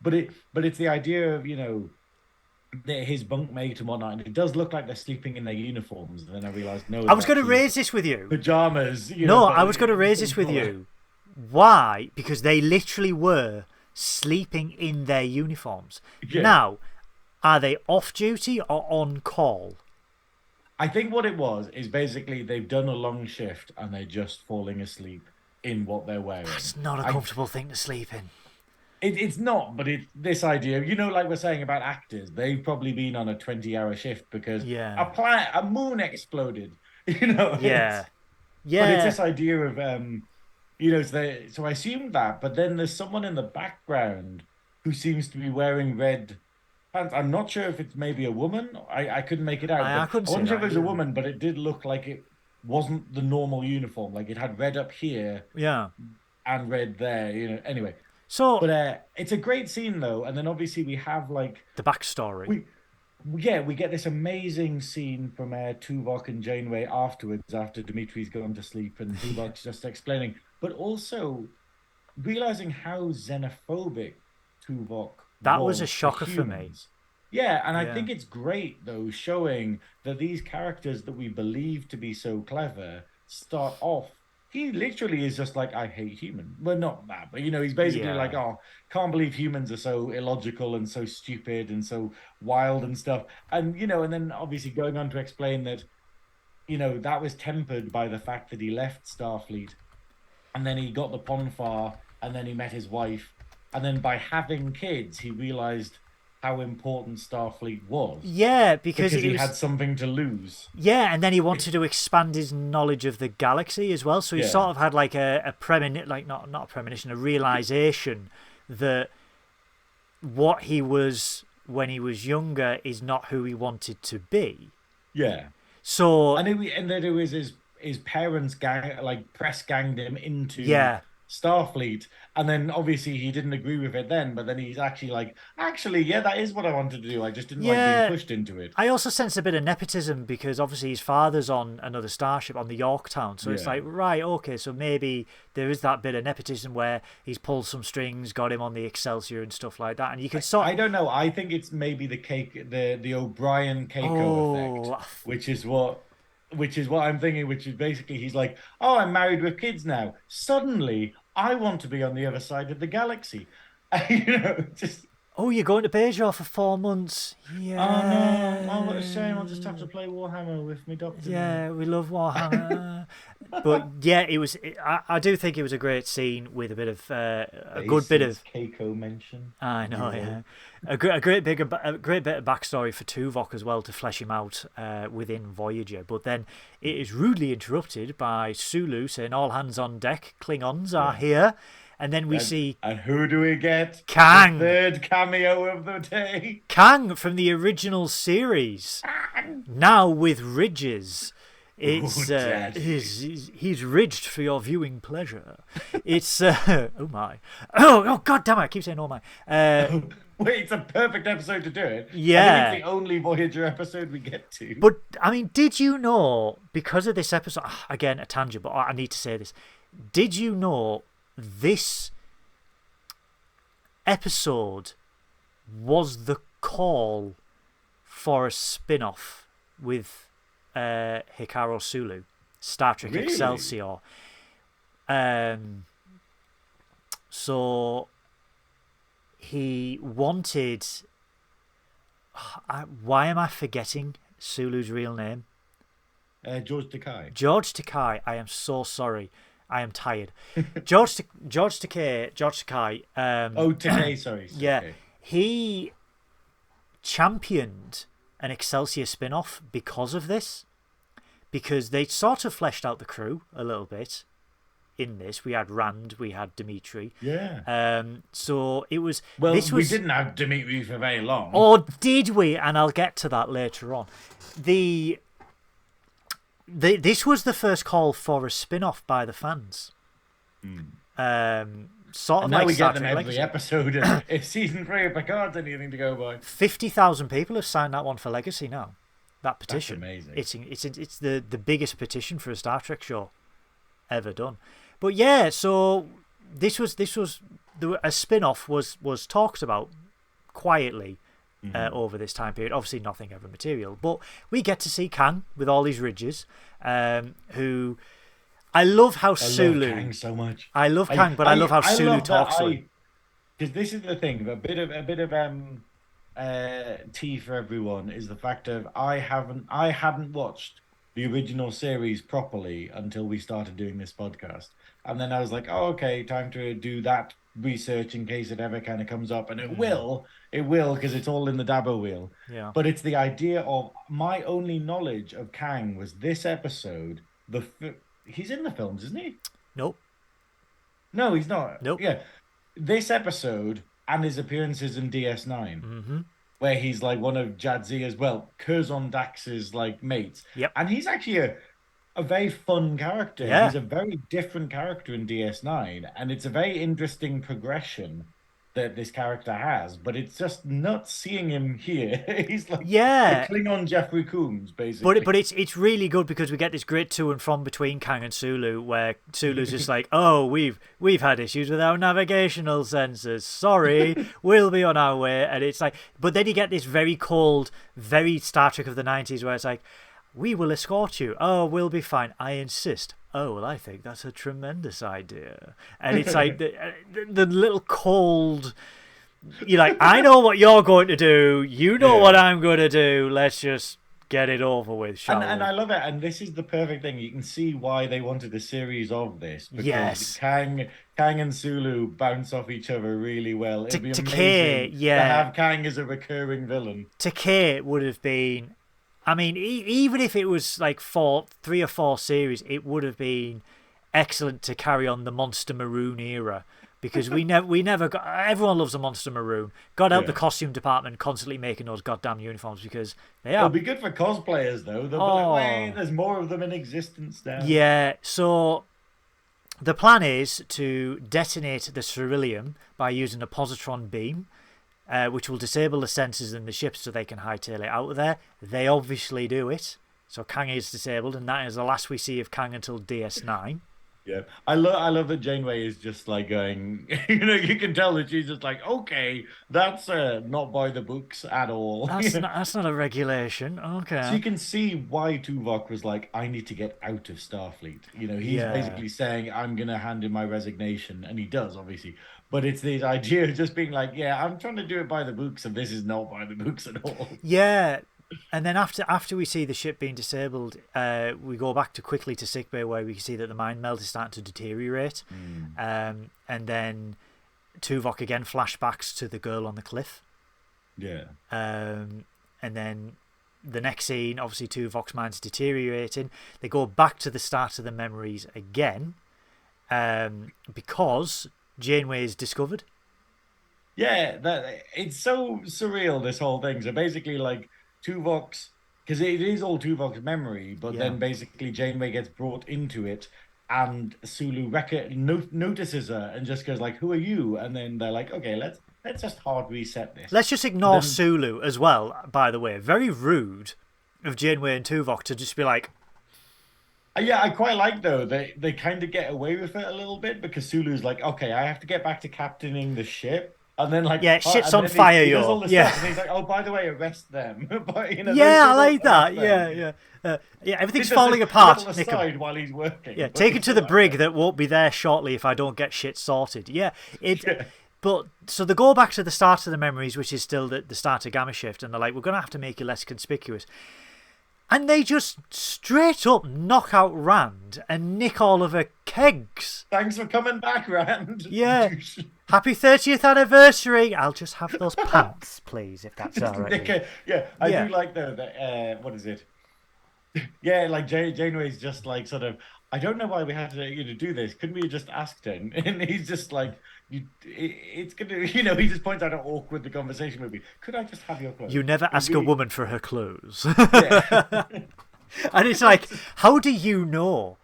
but it's the idea of his bunkmate and whatnot, and it does look like they're sleeping in their uniforms, and then I realized I was going to raise this with you. Pajamas. I was going to raise this with you. Why? Because they literally were sleeping in their uniforms. Now, are they off duty or on call? I think what it was is basically they've done a long shift and they're just falling asleep in what they're wearing. That's not a comfortable thing to sleep in. It's not, but it's this idea, like we're saying about actors, they've probably been on a 20-hour shift because a moon exploded. But it's this idea of so I assumed that, but then there's someone in the background who seems to be wearing red pants. I'm not sure if it's maybe a woman. I couldn't make it out. I wonder if it was a woman, but it did look like it wasn't the normal uniform. Like it had red up here, and red there. Anyway, but it's a great scene though, and then obviously we have like the backstory. We get this amazing scene from Tuvok and Janeway afterwards, after Dimitri's gone to sleep and Tuvok's just explaining. But also realizing how xenophobic Tuvok was a shocker for me. Yeah, and I think it's great, though, showing that these characters that we believe to be so clever start off. He literally is just like, I hate humans. Well, not that, but, he's basically like, oh, can't believe humans are so illogical and so stupid and so wild and stuff. And, and then obviously going on to explain that, that was tempered by the fact that he left Starfleet. And then he got the Ponfar, and then he met his wife. And then by having kids, he realized how important Starfleet was. Yeah, because he had something to lose. Yeah, and then he wanted to expand his knowledge of the galaxy as well. So he sort of had like a premonition, like not a premonition, a realization that what he was when he was younger is not who he wanted to be. Yeah. So and then it was his parents press ganged him into Starfleet, and then obviously he didn't agree with it then, but then he's actually like, yeah, that is what I wanted to do. I just didn't like being pushed into it. I also sense a bit of nepotism because obviously his father's on another starship on the Yorktown, so it's like, right, okay, so maybe there is that bit of nepotism where he's pulled some strings, got him on the Excelsior and stuff like that, and you can I don't know. I think it's maybe the O'Brien Keiko effect, which is what I'm thinking, which is basically he's like, oh, I'm married with kids now. Suddenly, I want to be on the other side of the galaxy. Just... Oh, you're going to Bajor for 4 months? Yeah. Oh, no. Oh, what a shame. I'll just have to play Warhammer with me doctor. Yeah, we love Warhammer. But yeah, it was. I do think it was a great scene with a bit of a good bit of Keiko mention. I know, yeah. A great bit of backstory for Tuvok as well to flesh him out within Voyager. But then it is rudely interrupted by Sulu saying, "All hands on deck, Klingons are here." And then we see... And who do we get? Kang! The third cameo of the day. Kang from the original series. Now with ridges. It's he's ridged for your viewing pleasure. It's oh my. Oh god damn it, I keep saying oh my. Wait, it's a perfect episode to do it. Yeah. I think it's the only Voyager episode we get to. But I mean, did you know, because of this episode, again a tangent, but I need to say this. Did you know this episode was the call for a spin-off with Hikaru Sulu, Star Trek Excelsior. So he wanted... why am I forgetting Sulu's real name? George Takei. George Takei. I am so sorry. I am tired. George Takei. Takei, sorry. Yeah. Okay. He championed an Excelsior spin-off because of this. Because they sort of fleshed out the crew a little bit in this. We had Rand, we had Dimitri. Yeah. So it was... Well, we didn't have Dimitri for very long. Or did we? And I'll get to that later on. This was the first call for a spin-off by the fans. Sort of and now like we Star get them Trek every Legacy. episode. If season 3 of Picard's anything to go by. 50,000 people have signed that one for Legacy now. That petition. That's amazing. It's the biggest petition for a Star Trek show ever done. But yeah, so this was a spin-off was talked about quietly over this time period. Obviously nothing ever material, but we get to see Kang with all his ridges, who I love how Sulu... I love Kang so much. I love Kang, but I love how Sulu talks to him. Because this is the thing, a bit of tea for everyone is the fact of I hadn't watched the original series properly until we started doing this podcast, and then I was like, oh, okay, time to do that research in case it ever kind of comes up, and it will because it's all in the Dabo wheel. Yeah. But it's the idea of my only knowledge of Kang was this episode. He's in the films, isn't he? Nope. No, he's not. Nope. Yeah, this episode and his appearances in DS9, where he's like one of Jadzia as well, Curzon Dax's like mates. Yep. And he's actually a very fun character. Yeah. He's a very different character in DS9, and it's a very interesting progression that this character has, but it's just nuts seeing him here. He's like the Klingon Jeffrey Combs, basically. But it's really good because we get this great to and from between Kang and Sulu, where Sulu's just like, oh, we've had issues with our navigational sensors. Sorry, we'll be on our way. And it's like, but then you get this very cold, very Star Trek of the 90s, where it's like, we will escort you. Oh, we'll be fine. I insist. Oh, well, I think that's a tremendous idea. And it's like the little cold... You're like, I know what you're going to do. You know what I'm going to do. Let's just get it over with, shall we? And I love it. And this is the perfect thing. You can see why they wanted a series of this. Because Kang Kang and Sulu bounce off each other really well. It'd be Takei, amazing to yeah. have Kang as a recurring villain. Takei would have been. I mean, even if it was like 3 or 4 series, it would have been excellent to carry on the Monster Maroon era, because we never got. Everyone loves a Monster Maroon. God help the costume department constantly making those goddamn uniforms, because they are. It'll be good for cosplayers though. They'll be like, wait, there's more of them in existence now. Yeah, so the plan is to detonate the Ceruleum by using a positron beam, which will disable the sensors in the ship so they can hightail it out of there. They obviously do it. So Kang is disabled, and that is the last we see of Kang until DS9. Yeah, I love that Janeway is just like going, you can tell that she's just like, okay, that's not by the books at all. That's not a regulation. Okay. So you can see why Tuvok was like, I need to get out of Starfleet. He's basically saying, I'm going to hand in my resignation. And he does, obviously. But it's the idea of just being like, yeah, I'm trying to do it by the books, and this is not by the books at all. Yeah. And then after we see the ship being disabled, we go back quickly to sickbay, where we can see that the mind meld is starting to deteriorate. And then Tuvok again flashbacks to the girl on the cliff. Yeah. And then the next scene, obviously Tuvok's mind's deteriorating. They go back to the start of the memories again, because Janeway is discovered. Yeah, it's so surreal, this whole thing. So basically, like, Tuvok's, because it is all Tuvok's memory, but then basically Janeway gets brought into it, and Sulu notices her and just goes like, "Who are you?" And then they're like, "Okay, let's just hard reset this. Let's just ignore Sulu as well. By the way, very rude of Janeway and Tuvok to just be like. Yeah, I quite like though they kind of get away with it a little bit, because Sulu's like, "Okay, I have to get back to captaining the ship." And then like, shit's on fire, he does all yo. this stuff, and he's like, "Oh, by the way, arrest them." But I like that. Yeah. Everything's falling apart. Aside while he's working. Yeah, take it to the brig that won't be there shortly if I don't get shit sorted. Yeah, But so they go back to the start of the memories, which is still the start of Gamma Shift, and they're like, "We're gonna have to make you less conspicuous." And they just straight up knock out Rand and nick all of her kegs. Thanks for coming back, Rand. Yeah. Happy 30th anniversary. I'll just have those pants, please, if that's all right. I do like though that. What is it? Yeah, like Janeway's just like sort of. I don't know why we had to do this. Couldn't we have just asked him? And he's just like, it's gonna. He just points out how awkward the conversation would be. Could I just have your clothes? You never ask a woman for her clothes. Yeah. And it's like, how do you know?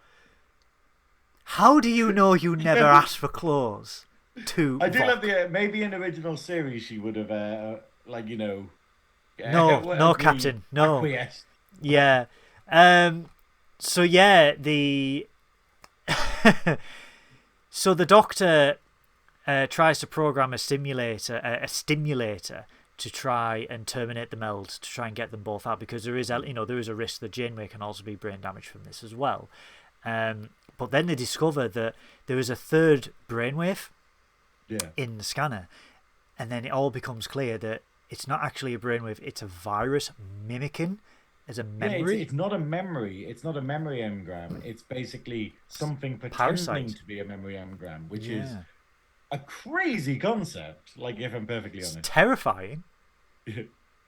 How do you know you never asked for clothes? I do love the maybe in original series she would have no, Captain, no. Acquiesced. Yeah. So yeah, so the Doctor tries to program a stimulator to try and terminate the meld, to try and get them both out, because there is a risk that Janeway can also be brain damaged from this as well. But then they discover that there is a third brainwave in the scanner, and then it all becomes clear that it's not actually a brainwave; it's a virus mimicking as a memory. It's not a memory. It's not a memory engram. It's basically something pretending Parasite. to be a memory engram, which is a crazy concept. Like, if I'm perfectly honest, terrifying.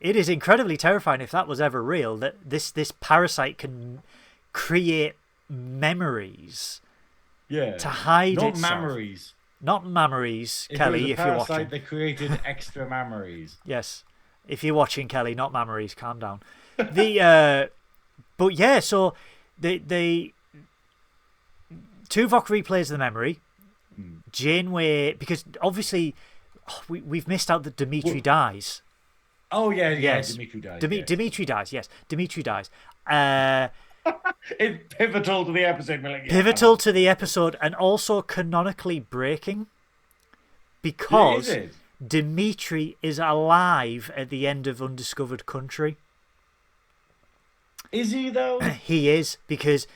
It is incredibly terrifying if that was ever real. That this parasite can create memories. Yeah. To hide not itself. Memories. Not memories, if Kelly. If you're watching, they created extra memories. Yes, if you're watching, Kelly, not memories. Calm down. But yeah, so they Tuvok replays the memory. Janeway, because obviously we've missed out that Dimitri dies. Oh yeah, yes. Dimitri dies. Dimitri dies. Yes, Dimitri dies. It's pivotal to the episode. Pivotal to the episode, and also canonically breaking, because Dimitri is alive at the end of Undiscovered Country. Is he though? He is, because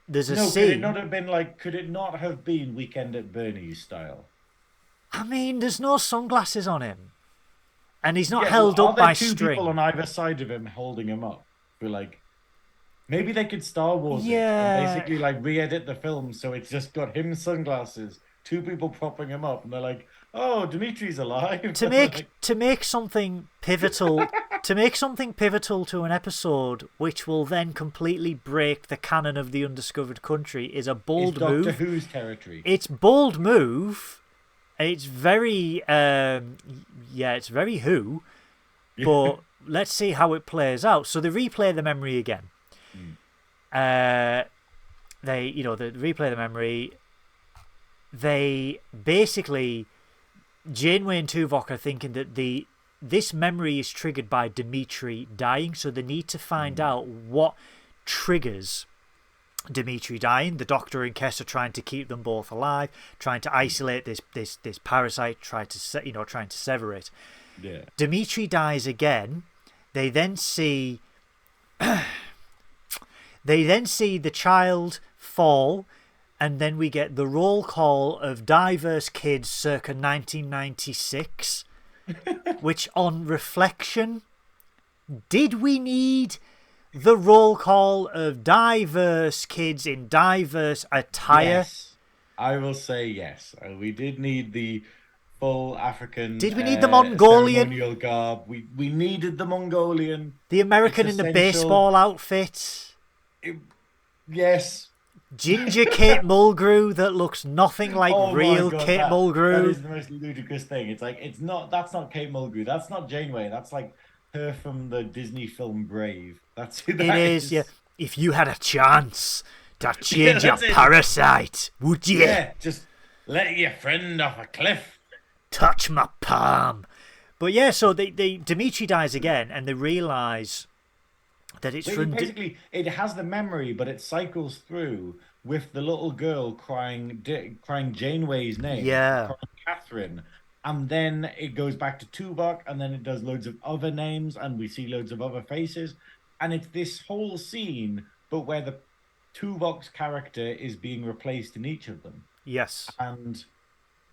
there's a scene. Could it not have been Weekend at Bernie's style? I mean, there's no sunglasses on him, and he's not held up by string. Are there two people on either side of him holding him up? We're like, maybe they could Star Wars it and basically like re-edit the film so it's just got him sunglasses two people propping him up, and they're like, "Oh, Dimitri's alive." to make to make something pivotal to an episode which will then completely break the canon of the undiscovered country is a bold move. Doctor Who's territory. It's bold move. It's very it's very Who, but let's see how it plays out. So they replay the memory again. They replay the memory. They basically, Janeway and Tuvok are thinking that this memory is triggered by Dimitri dying, so they need to find out what triggers Dimitri dying. The Doctor and Kes are trying to keep them both alive, trying to isolate this parasite, trying to sever it. Yeah. Dimitri dies again. They then see the child fall, and then we get the roll call of diverse kids circa 1996, which on reflection, did we need the roll call of diverse kids in diverse attire? Yes, I will say yes. We did need the full African. Did we need the Mongolian? Ceremonial garb. We needed the Mongolian. The American in the baseball outfit. Yes. Ginger Kate Mulgrew that looks nothing like real Kate Mulgrew. That is the most ludicrous thing. It's like, that's not Kate Mulgrew. That's not Janeway. That's like her from the Disney film Brave. That's who that is. Yeah. If you had a chance to change your parasite, would you? Yeah, just let your friend off a cliff. Touch my palm. But yeah, so Dimitri dies again, and they realise that it's from... Basically, it has the memory, but it cycles through with the little girl crying Janeway's name. Yeah. Crying Catherine. And then it goes back to Tuvok, and then it does loads of other names, and we see loads of other faces. And it's this whole scene, but where the Tuvok's character is being replaced in each of them. Yes. And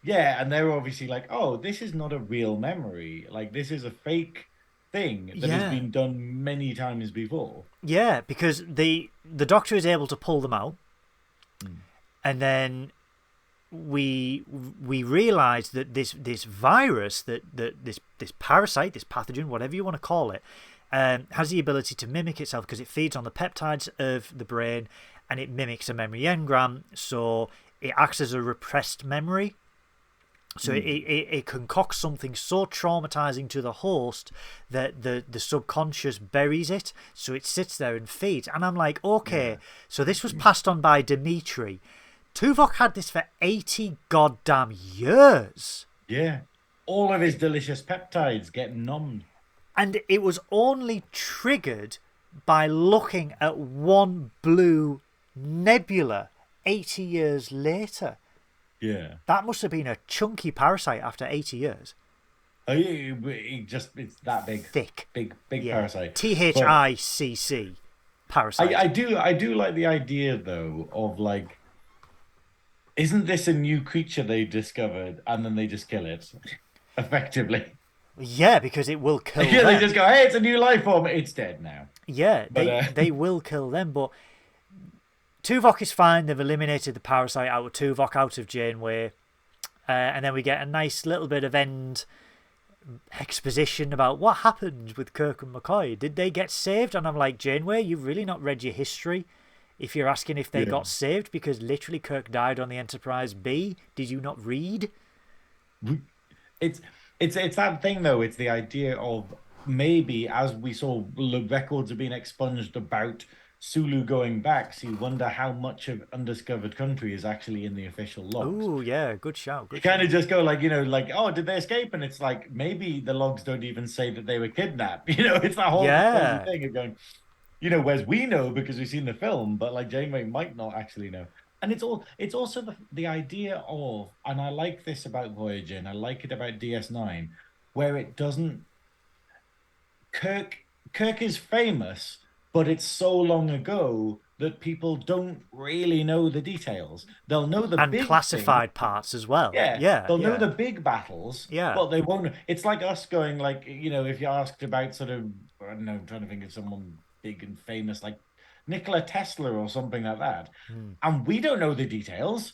yeah, and they're obviously like, oh, this is not a real memory. Like, this is a fake thing that has been done many times before. Yeah, because the Doctor is able to pull them out, and then we realise that this virus, that this parasite, this pathogen, whatever you want to call it, has the ability to mimic itself because it feeds on the peptides of the brain, and it mimics a memory engram, so it acts as a repressed memory. So it concocts something so traumatizing to the host that the subconscious buries it, so it sits there and feeds. And I'm like, okay, so this was passed on by Dimitri. Tuvok had this for 80 goddamn years. Yeah. All of his delicious peptides get numbed. And it was only triggered by looking at one blue nebula 80 years later. Yeah. That must have been a chunky parasite after 80 years. Oh, yeah, it's that big. Thick. Big parasite. THICC parasite. I do like the idea, though, of like, isn't this a new creature they discovered and then they just kill it? Effectively. Yeah, because it will kill them. They just go, hey, it's a new life form. It's dead now. Yeah, they will kill them, but Tuvok is fine. They've eliminated the parasite out of Tuvok, out of Janeway. And then we get a nice little bit of end exposition about what happened with Kirk and McCoy. Did they get saved? And I'm like, Janeway, you've really not read your history if you're asking if they got saved, because literally Kirk died on the Enterprise B. Did you not read? It's that thing, though. It's the idea of maybe, as we saw, the records have been expunged about Sulu going back, so you wonder how much of Undiscovered Country is actually in the official logs. Oh, yeah, good shout. You kind of just go like, oh, did they escape? And it's like, maybe the logs don't even say that they were kidnapped. It's that whole crazy thing of going, whereas we know because we've seen the film, but like Janeway might not actually know. And it's also the idea of, and I like this about Voyager, and I like it about DS9, where it doesn't. Kirk is famous, but it's so long ago that people don't really know the details. They'll know the big classified parts as well. Yeah. They'll know the big battles. Yeah. But they won't. It's like us going like, if you asked about sort of, I don't know, I'm trying to think of someone big and famous like Nikola Tesla or something like that. And we don't know the details,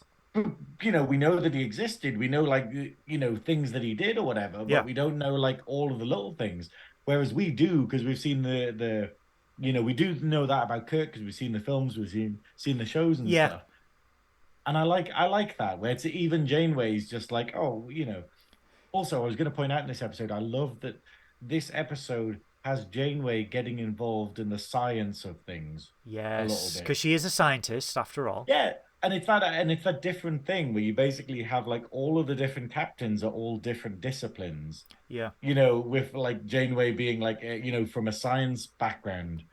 you know, we know that he existed. We know, like, you know, things that he did or whatever, Yeah. but we don't know like all of the little things. Whereas we do, because we've seen the you know, we do know that about Kirk because we've seen the films, we've seen the shows and Yeah. stuff. And I like that where it's even Janeway's just like, oh, you know. Also, I was going to point out in this episode, I love that this episode has Janeway getting involved in the science of things a little Yes, bit. because she is a scientist after all. Yeah, and it's that different thing where you basically have like all of the different captains are all different disciplines. Yeah. You know, with like Janeway being like you know, from a science background.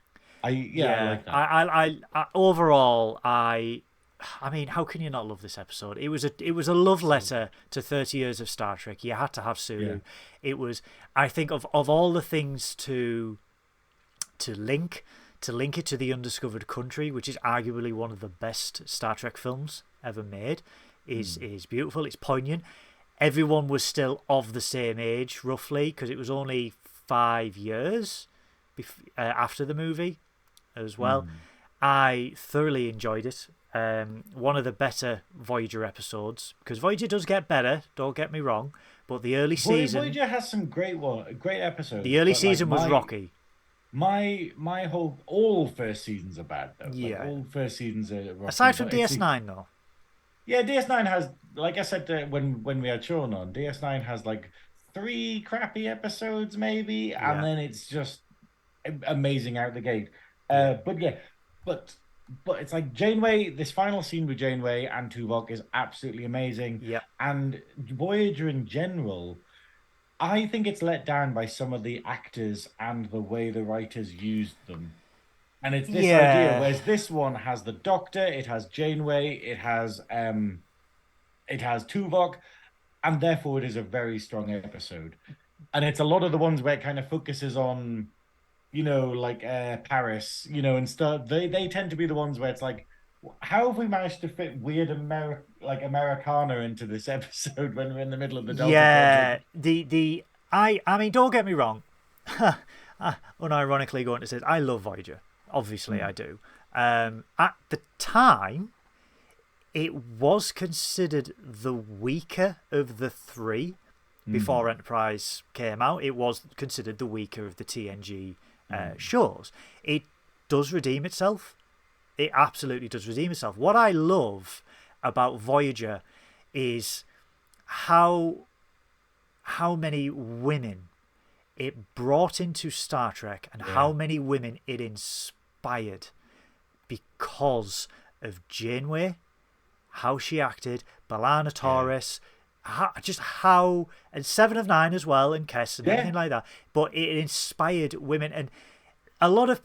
I Yeah, like that. I overall, I mean, how can you not love this episode? It was a love So letter to 30 years of Star Trek. You had to have yeah. Sulu. It was, I think, of all the things to link it to the Undiscovered Country, which is arguably one of the best Star Trek films ever made, is beautiful. It's poignant. Everyone was still of the same age, roughly, because it was only 5 years after the movie as well. Mm. I thoroughly enjoyed it. One of the better Voyager episodes, because Voyager does get better, don't get me wrong, but the early season Voyager has some great the episodes, early but like season was rocky. my whole all first seasons are bad though. Like Yeah. all first seasons are rocky, Aside from but it's DS9 though. yeah, DS9 has, like I said when we had Sean on, DS9 has like three crappy episodes maybe, and Yeah. then it's just amazing out the gate. Yeah. But yeah, but it's like Janeway. This final scene with Janeway and Tuvok is absolutely amazing, Yeah. and Voyager in general. I think it's let down by some of the actors and the way the writers used them. And it's this idea, Yeah. whereas this one has the Doctor, it has Janeway, it has Tuvok, and therefore it is a very strong episode. And it's a lot of the ones where it kind of focuses on, you know, like Paris, you know, and stuff. They tend to be the ones where it's like, how have we managed to fit weird Americana into this episode when we're in the middle of the Delta Yeah. Project? I mean, don't get me wrong. Unironically going to say I love Voyager. Obviously I do. At the time it was considered the weaker of the three. Before Enterprise came out, it was considered the weaker of the TNG shows. It does redeem itself. It absolutely does redeem itself. What I love about Voyager is how many women it brought into Star Trek and how many women it inspired because of Janeway, how she acted, B'Elanna Torres, and Seven of Nine as well, and Kess and everything like that. But it inspired women, and a lot of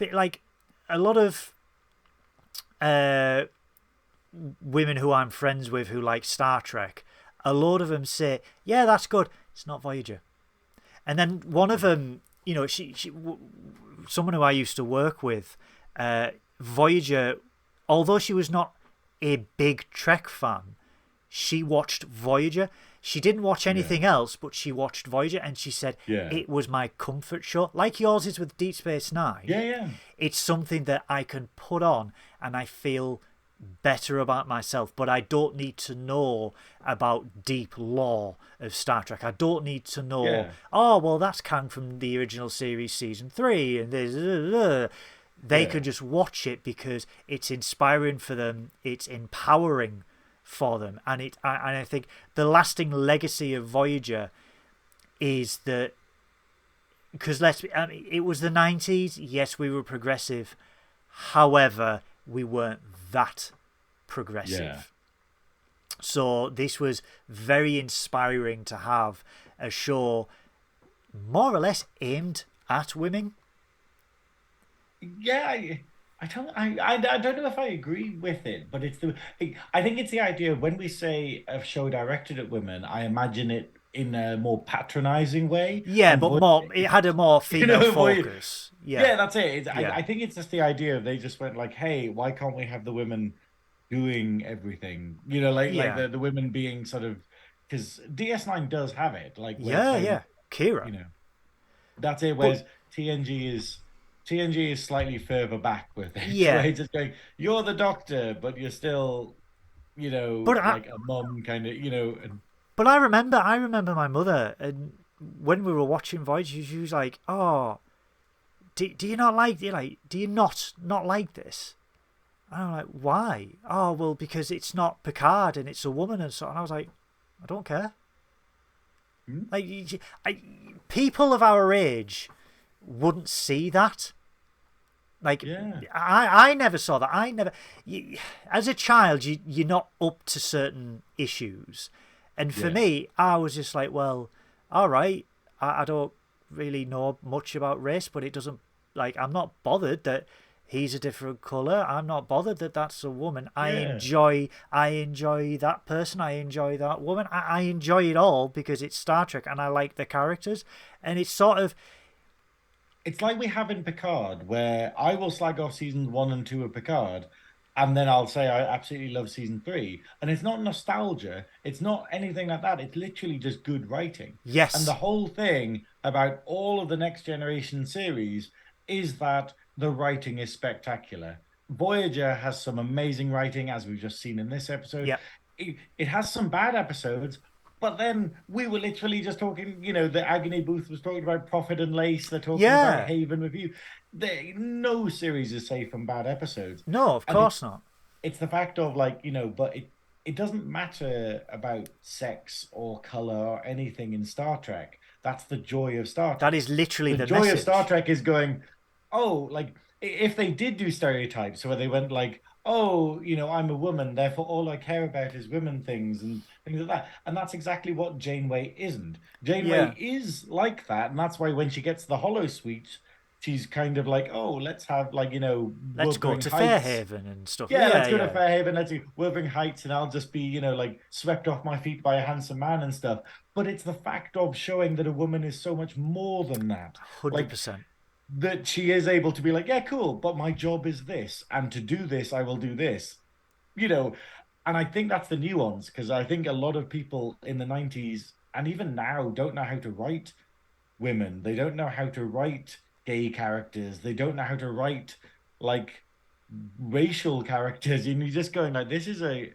women who I'm friends with who like Star Trek, a lot of them say, "Yeah, that's good. It's not Voyager." And then one of them, you know, someone who I used to work with, Voyager, although she was not a big Trek fan, she watched Voyager. She didn't watch anything else, but she watched Voyager, and she said it was my comfort show, like yours is with Deep Space Nine. Yeah. It's something that I can put on, and I feel better about myself, but I don't need to know about deep lore of Star Trek. I don't need to know, oh, well, that's Kang from the original series season 3, and there's... They can just watch it because it's inspiring for them, it's empowering for them, and I think the lasting legacy of Voyager is that, because it was the 90s, yes, we were progressive, however, we weren't that progressive. So this was very inspiring to have a show more or less aimed at women. I don't know if I agree with it, but I think it's the idea when we say a show directed at women, I imagine it in a more patronizing way. Yeah, and but it had a more female focus. Yeah, that's it. I think it's just the idea of they just went like, hey, why can't we have the women doing everything? You know, like the women being sort of, because DS9 does have it. Like Kira. You know, that's it. Whereas TNG is slightly further back with it. Yeah. Where it's just going, you're the Doctor, but you're still, But like a mum kind of, and But I remember my mother, and when we were watching Voyager, she was like, "Oh, do you not like? Do you not like this?" And I'm like, "Why?" "Oh, well, because it's not Picard and it's a woman and so." And I was like, "I don't care." Like, people of our age wouldn't see that. Like, yeah, I never saw that. As a child, you're not up to certain issues. And for yeah, me, I was just like, well, all right, I don't really know much about race, but it doesn't, like, I'm not bothered that he's a different colour. I'm not bothered that that's a woman. I yeah. enjoy that person. I enjoy that woman. I enjoy it all because it's Star Trek and I like the characters. And it's sort of, It's like we have in Picard, where I will slag off season 1 and 2 of Picard, and then I'll say I absolutely love season 3. And it's not nostalgia, it's not anything like that. It's literally just good writing. And the yes, whole thing about all of the Next Generation series is that the writing is spectacular. Voyager has some amazing writing, as we've just seen in this episode. yeah, It has some bad episodes, but then we were literally just talking, the Agony Booth was talking about Prophet and Lace. They're talking about yeah. Haven Review. No series is safe from bad episodes. No, of And course not. it's the fact of like, but it doesn't matter about sex or color or anything in Star Trek. That's the joy of Star Trek. That is literally The the joy of message. Star Trek is going, oh, like if they did do stereotypes where they went like, oh, I'm a woman, therefore all I care about is women things and things like that. And that's exactly what Janeway isn't. Yeah. Janeway is like that, and that's why when she gets the hollow suite, she's kind of like, oh, let's have like, Let's go Wuthering to Heights. Fairhaven and stuff. Yeah, Yeah, let's go to yeah. Fairhaven, let's do Wuthering Heights, and I'll just be, like swept off my feet by a handsome man and stuff. But it's the fact of showing that a woman is so much more than that. Like 100%. that she is able to be like, yeah, cool, but my job is this, and to do this, I will do this, you know. And I think that's the nuance, because I think a lot of people in the 90s and even now don't know how to write women. They don't know how to write gay characters. They don't know how to write like racial characters. And you're just going like, this is I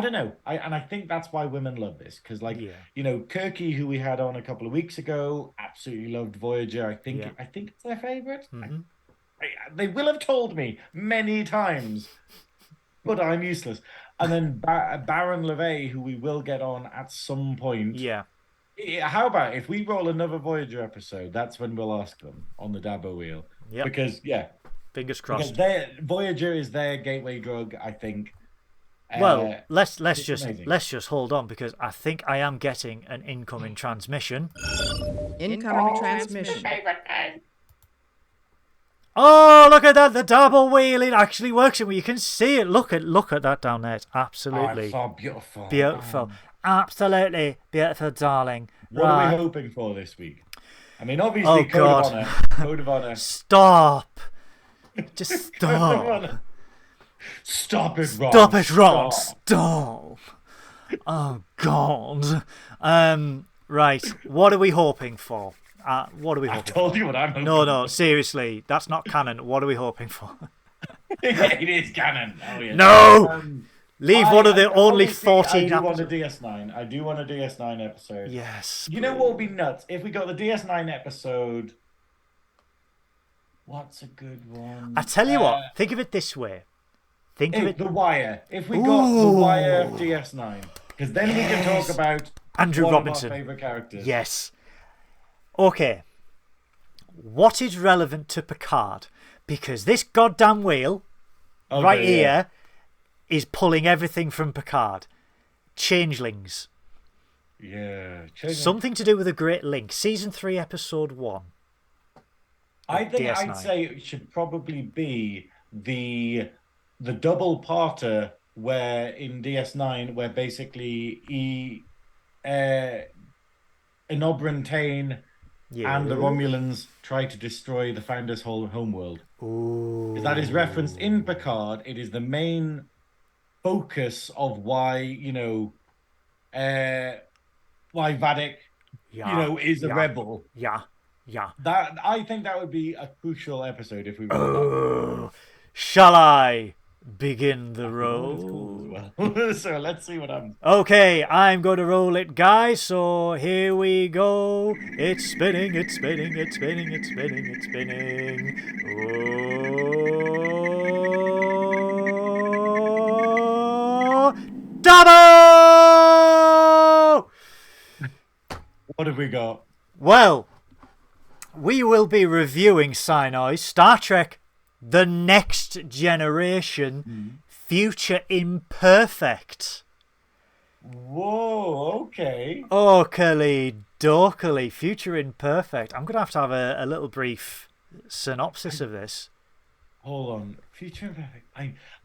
don't know. I think that's why women love this, because like Yeah. Kirky, who we had on a couple of weeks ago, absolutely loved Voyager. Yeah. I think it's their favorite. Mm-hmm. They will have told me many times, but I'm useless. And then Baron LeVay, who we will get on at some point. Yeah. How about if we roll another Voyager episode? That's when we'll ask them on the Dabo wheel. Yep. Because Fingers crossed. Voyager is their gateway drug, I think. Well, let's amazing. just hold on, because I think I am getting an incoming transmission. Incoming transmission. Oh, look at that! The double wheel, it actually works, and you can see it. Look at that down there. It's absolutely it's so beautiful. beautiful. Absolutely beautiful, darling. What are we hoping for this week? I mean, obviously, Code God. of Honor. Code of Honor. Stop. Just stop. Stop it, Ron. Stop it, Ron. Stop. Oh, God. Right. What are we hoping for? What are we I hoping told for? you what I'm hoping No, seriously. That's not canon. What are we hoping for? It is canon. Oh, yeah. No! Leave one of the only 14 I do want a episodes. DS9. I do want a DS9 episode. Yes. You know what would be nuts? If we got the DS9 episode. What's a good one? I tell you what. Think of it this way. Think of it. The Wire. If we got the Wire of DS9. Because then we can talk about Andrew one Robinson. of our favourite characters. Yes. Okay. What is relevant to Picard? Because this goddamn wheel here is pulling everything from Picard. Changelings. Yeah. Something to do with a Great Link. Season 3, Episode 1. I think DS9. I'd say it should probably be the double parter where in DS9 where basically Enobran Tain and the Romulans try to destroy the Founder's whole homeworld. Ooh. That is referenced in Picard. It is the main focus of why Vadic is a rebel. Yeah. That I think that would be a crucial episode if we wrote that. Shall I begin the What roll. it's called as well. So let's see what happens. Okay, I'm going to roll it, guys. So here we go. It's spinning, it's spinning, it's spinning, it's spinning, it's spinning. Oh, double! What have we got? Well, we will be reviewing Synoiz, Star Trek The Next Generation, Future Imperfect. Whoa, okay. Oakley dokily, Future Imperfect. I'm going to have a little brief synopsis of this. Hold on. Future Imperfect.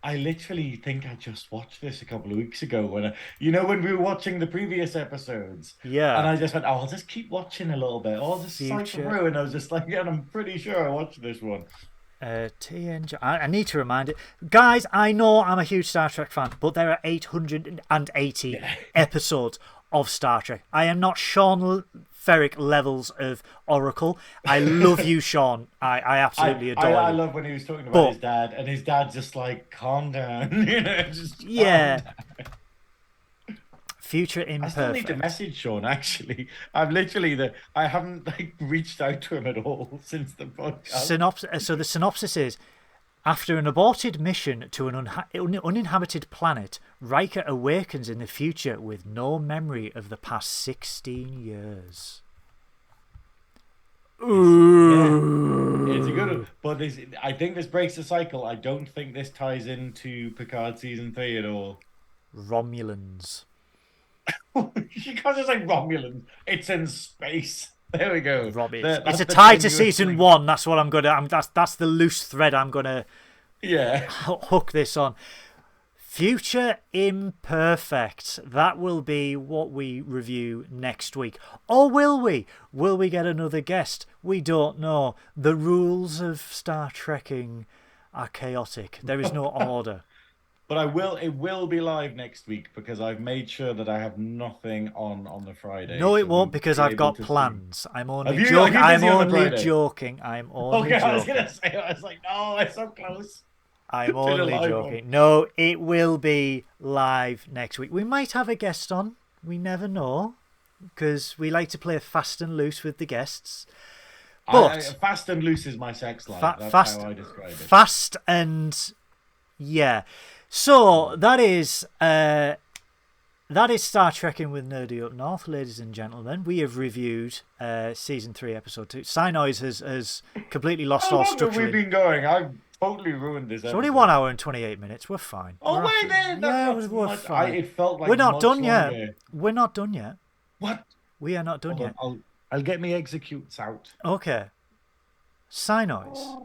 I literally think I just watched this a couple of weeks ago when when we were watching the previous episodes. Yeah. And I just went, I'll just keep watching a little bit. I'll just cycle through, and I was just like, yeah, I'm pretty sure I watched this one. TNG. I need to remind it. Guys, I know I'm a huge Star Trek fan, but there are 880 episodes of Star Trek. I am not Sean Ferrick levels of Oracle. I love you, Sean. I absolutely adore you. I love when he was talking about his dad, and his dad's just like, calm down. Just calm down. Future Imperfect. I still need to message Sean, actually. I haven't reached out to him at all since the podcast. So the synopsis is, after an aborted mission to an uninhabited planet, Riker awakens in the future with no memory of the past 16 years. Ooh. Yeah, it's a good one. But I think this breaks the cycle. I don't think this ties into Picard season 3 at all. Romulans. You can't just say Romulans. It's in space. There we go. It's a tie to season 1. That's what I'm gonna. That's the loose thread I'm gonna. Hook this on. Future Imperfect. That will be what we review next week. Or will we? Will we get another guest? We don't know. The rules of Star Trekking are chaotic. There is no order. But it will be live next week because I've made sure that I have nothing on the Friday. No, it won't because I've got plans. I'm only joking. Okay, I'm only joking. I was gonna say. I was like, no, I'm so close. I'm only joking. No, it will be live next week. We might have a guest on. We never know because we like to play fast and loose with the guests. But fast and loose is my sex life. That's how I describe it. Fast and So that is Star Trekking with Nerdy Up North, ladies and gentlemen. We have reviewed season 3, episode 2. Synoiz has completely lost all structure. How long have we been going? I've totally ruined this. It's only 1 hour and 28 minutes. We're fine. Oh, wait, we're fine. It felt like we're not done longer. yet. We're not done yet. What? We are not done yet. I'll get me executes out. Okay. Synoiz.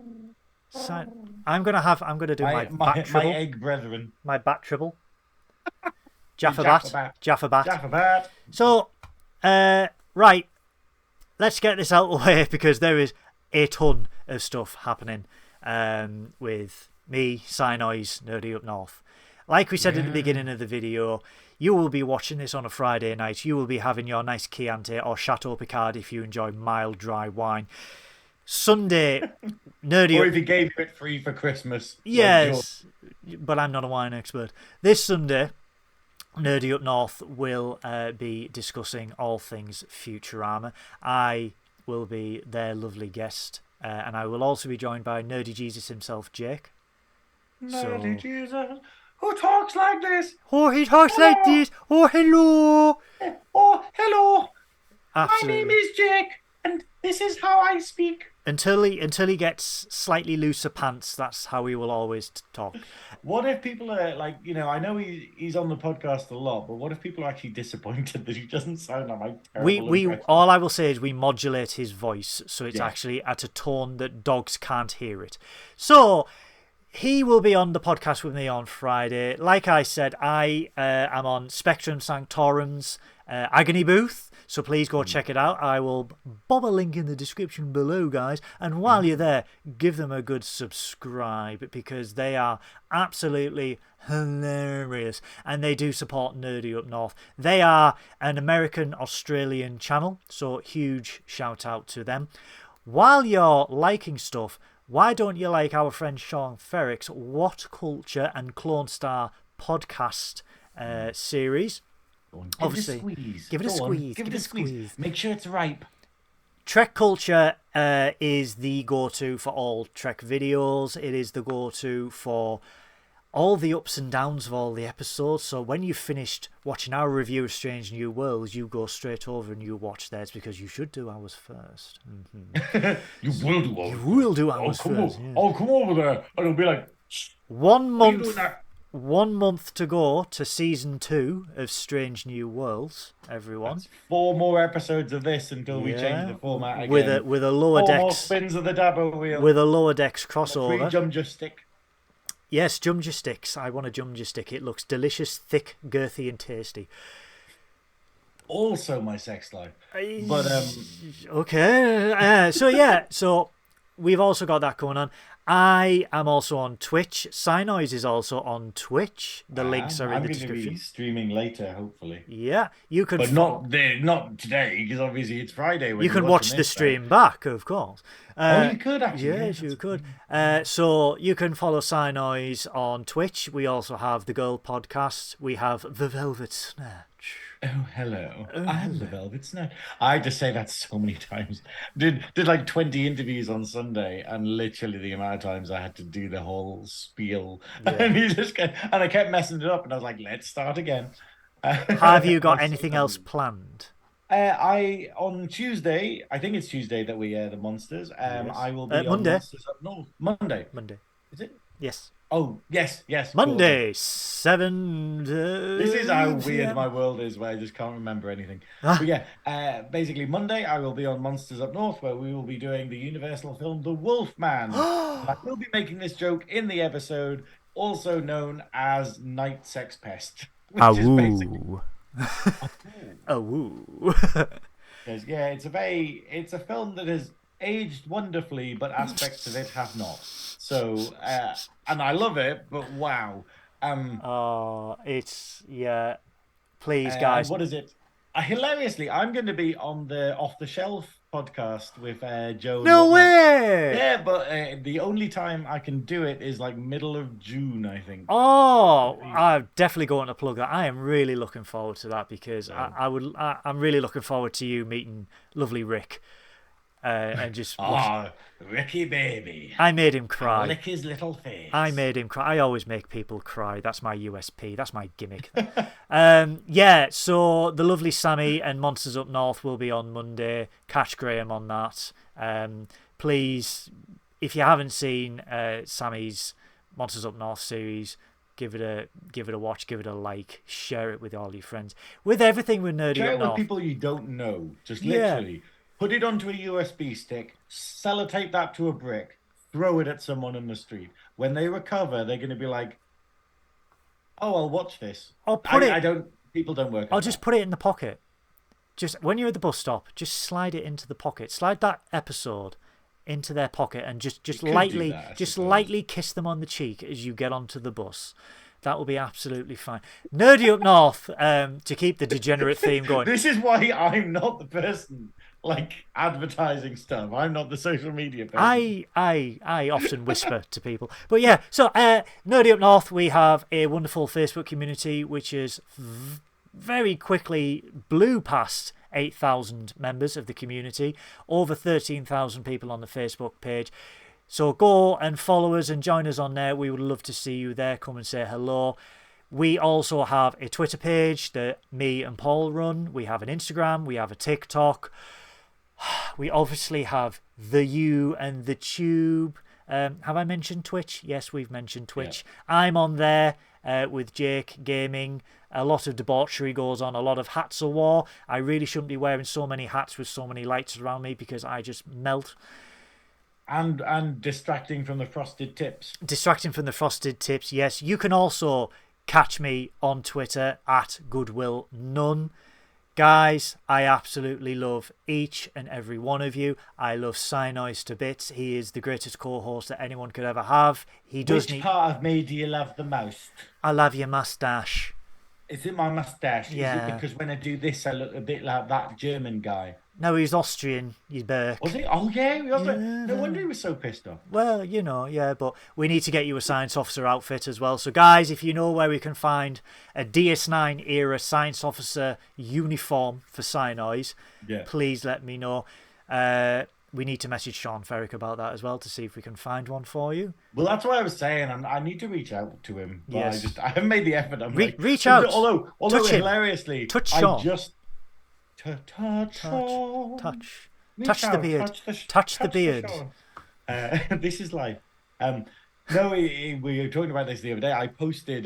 I'm gonna do my back triple. My egg brethren. My back triple. Jaffabat. So, right. Let's get this out of the way because there is a ton of stuff happening with me, Synoiz, Nerdy Up North. Like we said at the beginning of the video, you will be watching this on a Friday night. You will be having your nice Chianti or Chateau Picard if you enjoy mild, dry wine. Sunday, Nerdy Or if he gave it free for Christmas. Yes, but I'm not a wine expert. This Sunday, Nerdy Up North will be discussing all things Futurama. I will be their lovely guest, and I will also be joined by Nerdy Jesus himself, Jake. Nerdy Jesus, who talks like this? Oh, he talks like this. Oh, hello. Oh, hello. Absolutely. My name is Jake, and this is how I speak. Until he gets slightly looser pants, that's how he will always talk. What if people are like, I know he's on the podcast a lot, but what if people are actually disappointed that he doesn't sound like my terrible impression? All I will say is we modulate his voice so it's actually at a tone that dogs can't hear it. So he will be on the podcast with me on Friday. Like I said, I am on Spectrum Sanctorum's Agony booth. So please go check it out. I will bob a link in the description below, guys. And while you're there, give them a good subscribe because they are absolutely hilarious. And they do support Nerdy Up North. They are an American-Australian channel. So huge shout out to them. While you're liking stuff, why don't you like our friend Sean Ferrick's What Culture and Clone Star podcast series? Obviously, give it a squeeze. Give it a squeeze. Make sure it's ripe. Trek Culture is the go-to for all Trek videos. It is the go-to for all the ups and downs of all the episodes. So when you've finished watching our review of Strange New Worlds, you go straight over and you watch theirs, because you should do ours first. You will do ours. You will do ours first. Yeah. Oh, come over there. And it'll be like... 1 month. 1 month to go to season 2 of Strange New Worlds, everyone. That's 4 more episodes of this until we change the format again. With a lower 4 decks. more spins of the dabber wheel. With a lower decks crossover. Free Jumja stick. Yes, Jumja sticks. I want a Jumja stick. It looks delicious, thick, girthy, and tasty. Also my sex life. But okay. So we've also got that going on. I am also on Twitch. Synoiz is also on Twitch. The links are in the description. I'm going to be streaming later, hopefully. Yeah, you can. But not today, because obviously it's Friday. When you can watch the stream back, of course. You could actually. Yes, you could. So you can follow Synoiz on Twitch. We also have the Girl Podcast. We have the Velvet Snatch. Oh, hello. I'm the Velvet Snatch. I just say that so many times. Did like 20 interviews on Sunday, and literally the amount of times I had to do the whole spiel. Yeah. And I kept messing it up, and I was like, let's start again. Have you got anything else planned? On Tuesday, I think it's Tuesday that we air the Monsters. Yes. I will be on Monday. Monsters Up North. Monday. Is it? Yes. Oh, yes. Monday, cool. 7... This is how weird my world is, where I just can't remember anything. But yeah, basically Monday I will be on Monsters Up North, where we will be doing the Universal film The Wolfman. I will be making this joke in the episode, also known as Night Sex Pest. Which is basically... Because it's a film that has aged wonderfully, but aspects of it have not. So, and I love it, but wow. Please, guys. What is it? Hilariously, I'm going to be on the Off the Shelf podcast with Joe. No way! Yeah, but the only time I can do it is like middle of June, I think. Oh, I'm definitely going to plug that. I am really looking forward to that, because I'm really looking forward to you meeting lovely Rick. And just Ricky baby. I made him cry. Lick his little face. I made him cry. I always make people cry. That's my USP. That's my gimmick. So the lovely Sammy and Monsters Up North will be on Monday. Catch Graeme on that. Please, if you haven't seen Sammy's Monsters Up North series, give it a watch, give it a like, share it with all your friends. With everything with Nerdy Share Up it North. with people you don't know. Just literally. Put it onto a USB stick, sellotape that to a brick, throw it at someone in the street. When they recover, they're going to be like, "Oh, I'll watch this." People don't work. I'll just put it in the pocket. Just when you're at the bus stop, just slide it into the pocket. Slide that episode into their pocket, and just lightly kiss them on the cheek as you get onto the bus. That will be absolutely fine. Nerdy Up North, to keep the degenerate theme going. This is why I'm not the person like advertising stuff. I'm not the social media person. I often whisper to people. But yeah, so Nerdy Up North, we have a wonderful Facebook community which is very quickly blew past 8,000 members of the community, over 13,000 people on the Facebook page. So go and follow us and join us on there. We would love to see you there. Come and say hello. We also have a Twitter page that me and Paul run. We have an Instagram. We have a TikTok. We obviously have the U and the Tube. Have I mentioned Twitch? Yes, we've mentioned Twitch. Yeah. I'm on there with Jake Gaming. A lot of debauchery goes on. A lot of hats are wore. I really shouldn't be wearing so many hats with so many lights around me, because I just melt. And distracting from the frosted tips. Distracting from the frosted tips, yes. You can also catch me on Twitter at Goodwill None. Guys, I absolutely love each and every one of you. I love Synoiz to bits. He is the greatest co-host that anyone could ever have. Which part of me do you love the most? I love your mustache. Is it my mustache? Yeah. Is it because when I do this, I look a bit like that German guy? No, he's Austrian. He's Burke. Was he? Oh, yeah. Yeah. No wonder he was so pissed off. Well, yeah, but we need to get you a science officer outfit as well. So, guys, if you know where we can find a DS9 era science officer uniform for Synoiz, please let me know. We need to message Sean Ferrick about that as well to see if we can find one for you. Well, that's what I was saying. I need to reach out to him. But Yes. I haven't made the effort. Reach out. Although touch hilariously, touch Sean. I just touch the beard. Touch the beard. This is life. No, we were talking about this the other day. I posted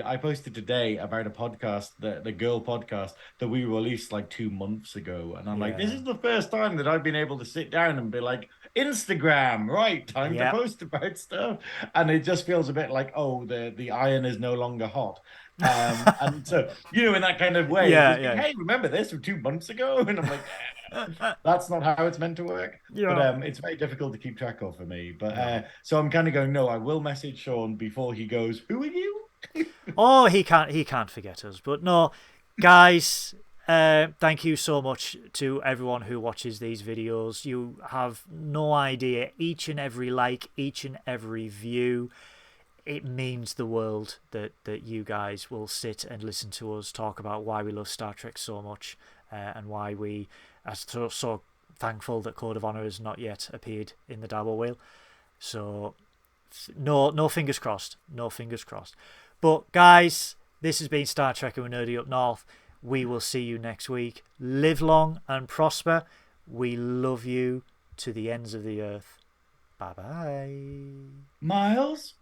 today about a podcast, the girl podcast that we released like 2 months ago, and I'm like, this is the first time that I've been able to sit down and be like, Instagram, right? Time to post about stuff, and it just feels a bit like, oh, the iron is no longer hot. And so, in that kind of way, hey, remember this from 2 months ago? And I'm like, that's not how it's meant to work. But it's very difficult to keep track of for me. But so I'm kind of going, no, I will message Sean before he goes, who are you? Oh, he can't forget us. But no, guys, thank you so much to everyone who watches these videos. You have no idea. Each and every like, each and every view, it means the world that you guys will sit and listen to us talk about why we love Star Trek so much, and why we are so thankful that Code of Honor has not yet appeared in the Dabble Wheel. So no fingers crossed. No fingers crossed. But guys, this has been Star Trek and Nerdy Up North. We will see you next week. Live long and prosper. We love you to the ends of the earth. Bye-bye. Miles?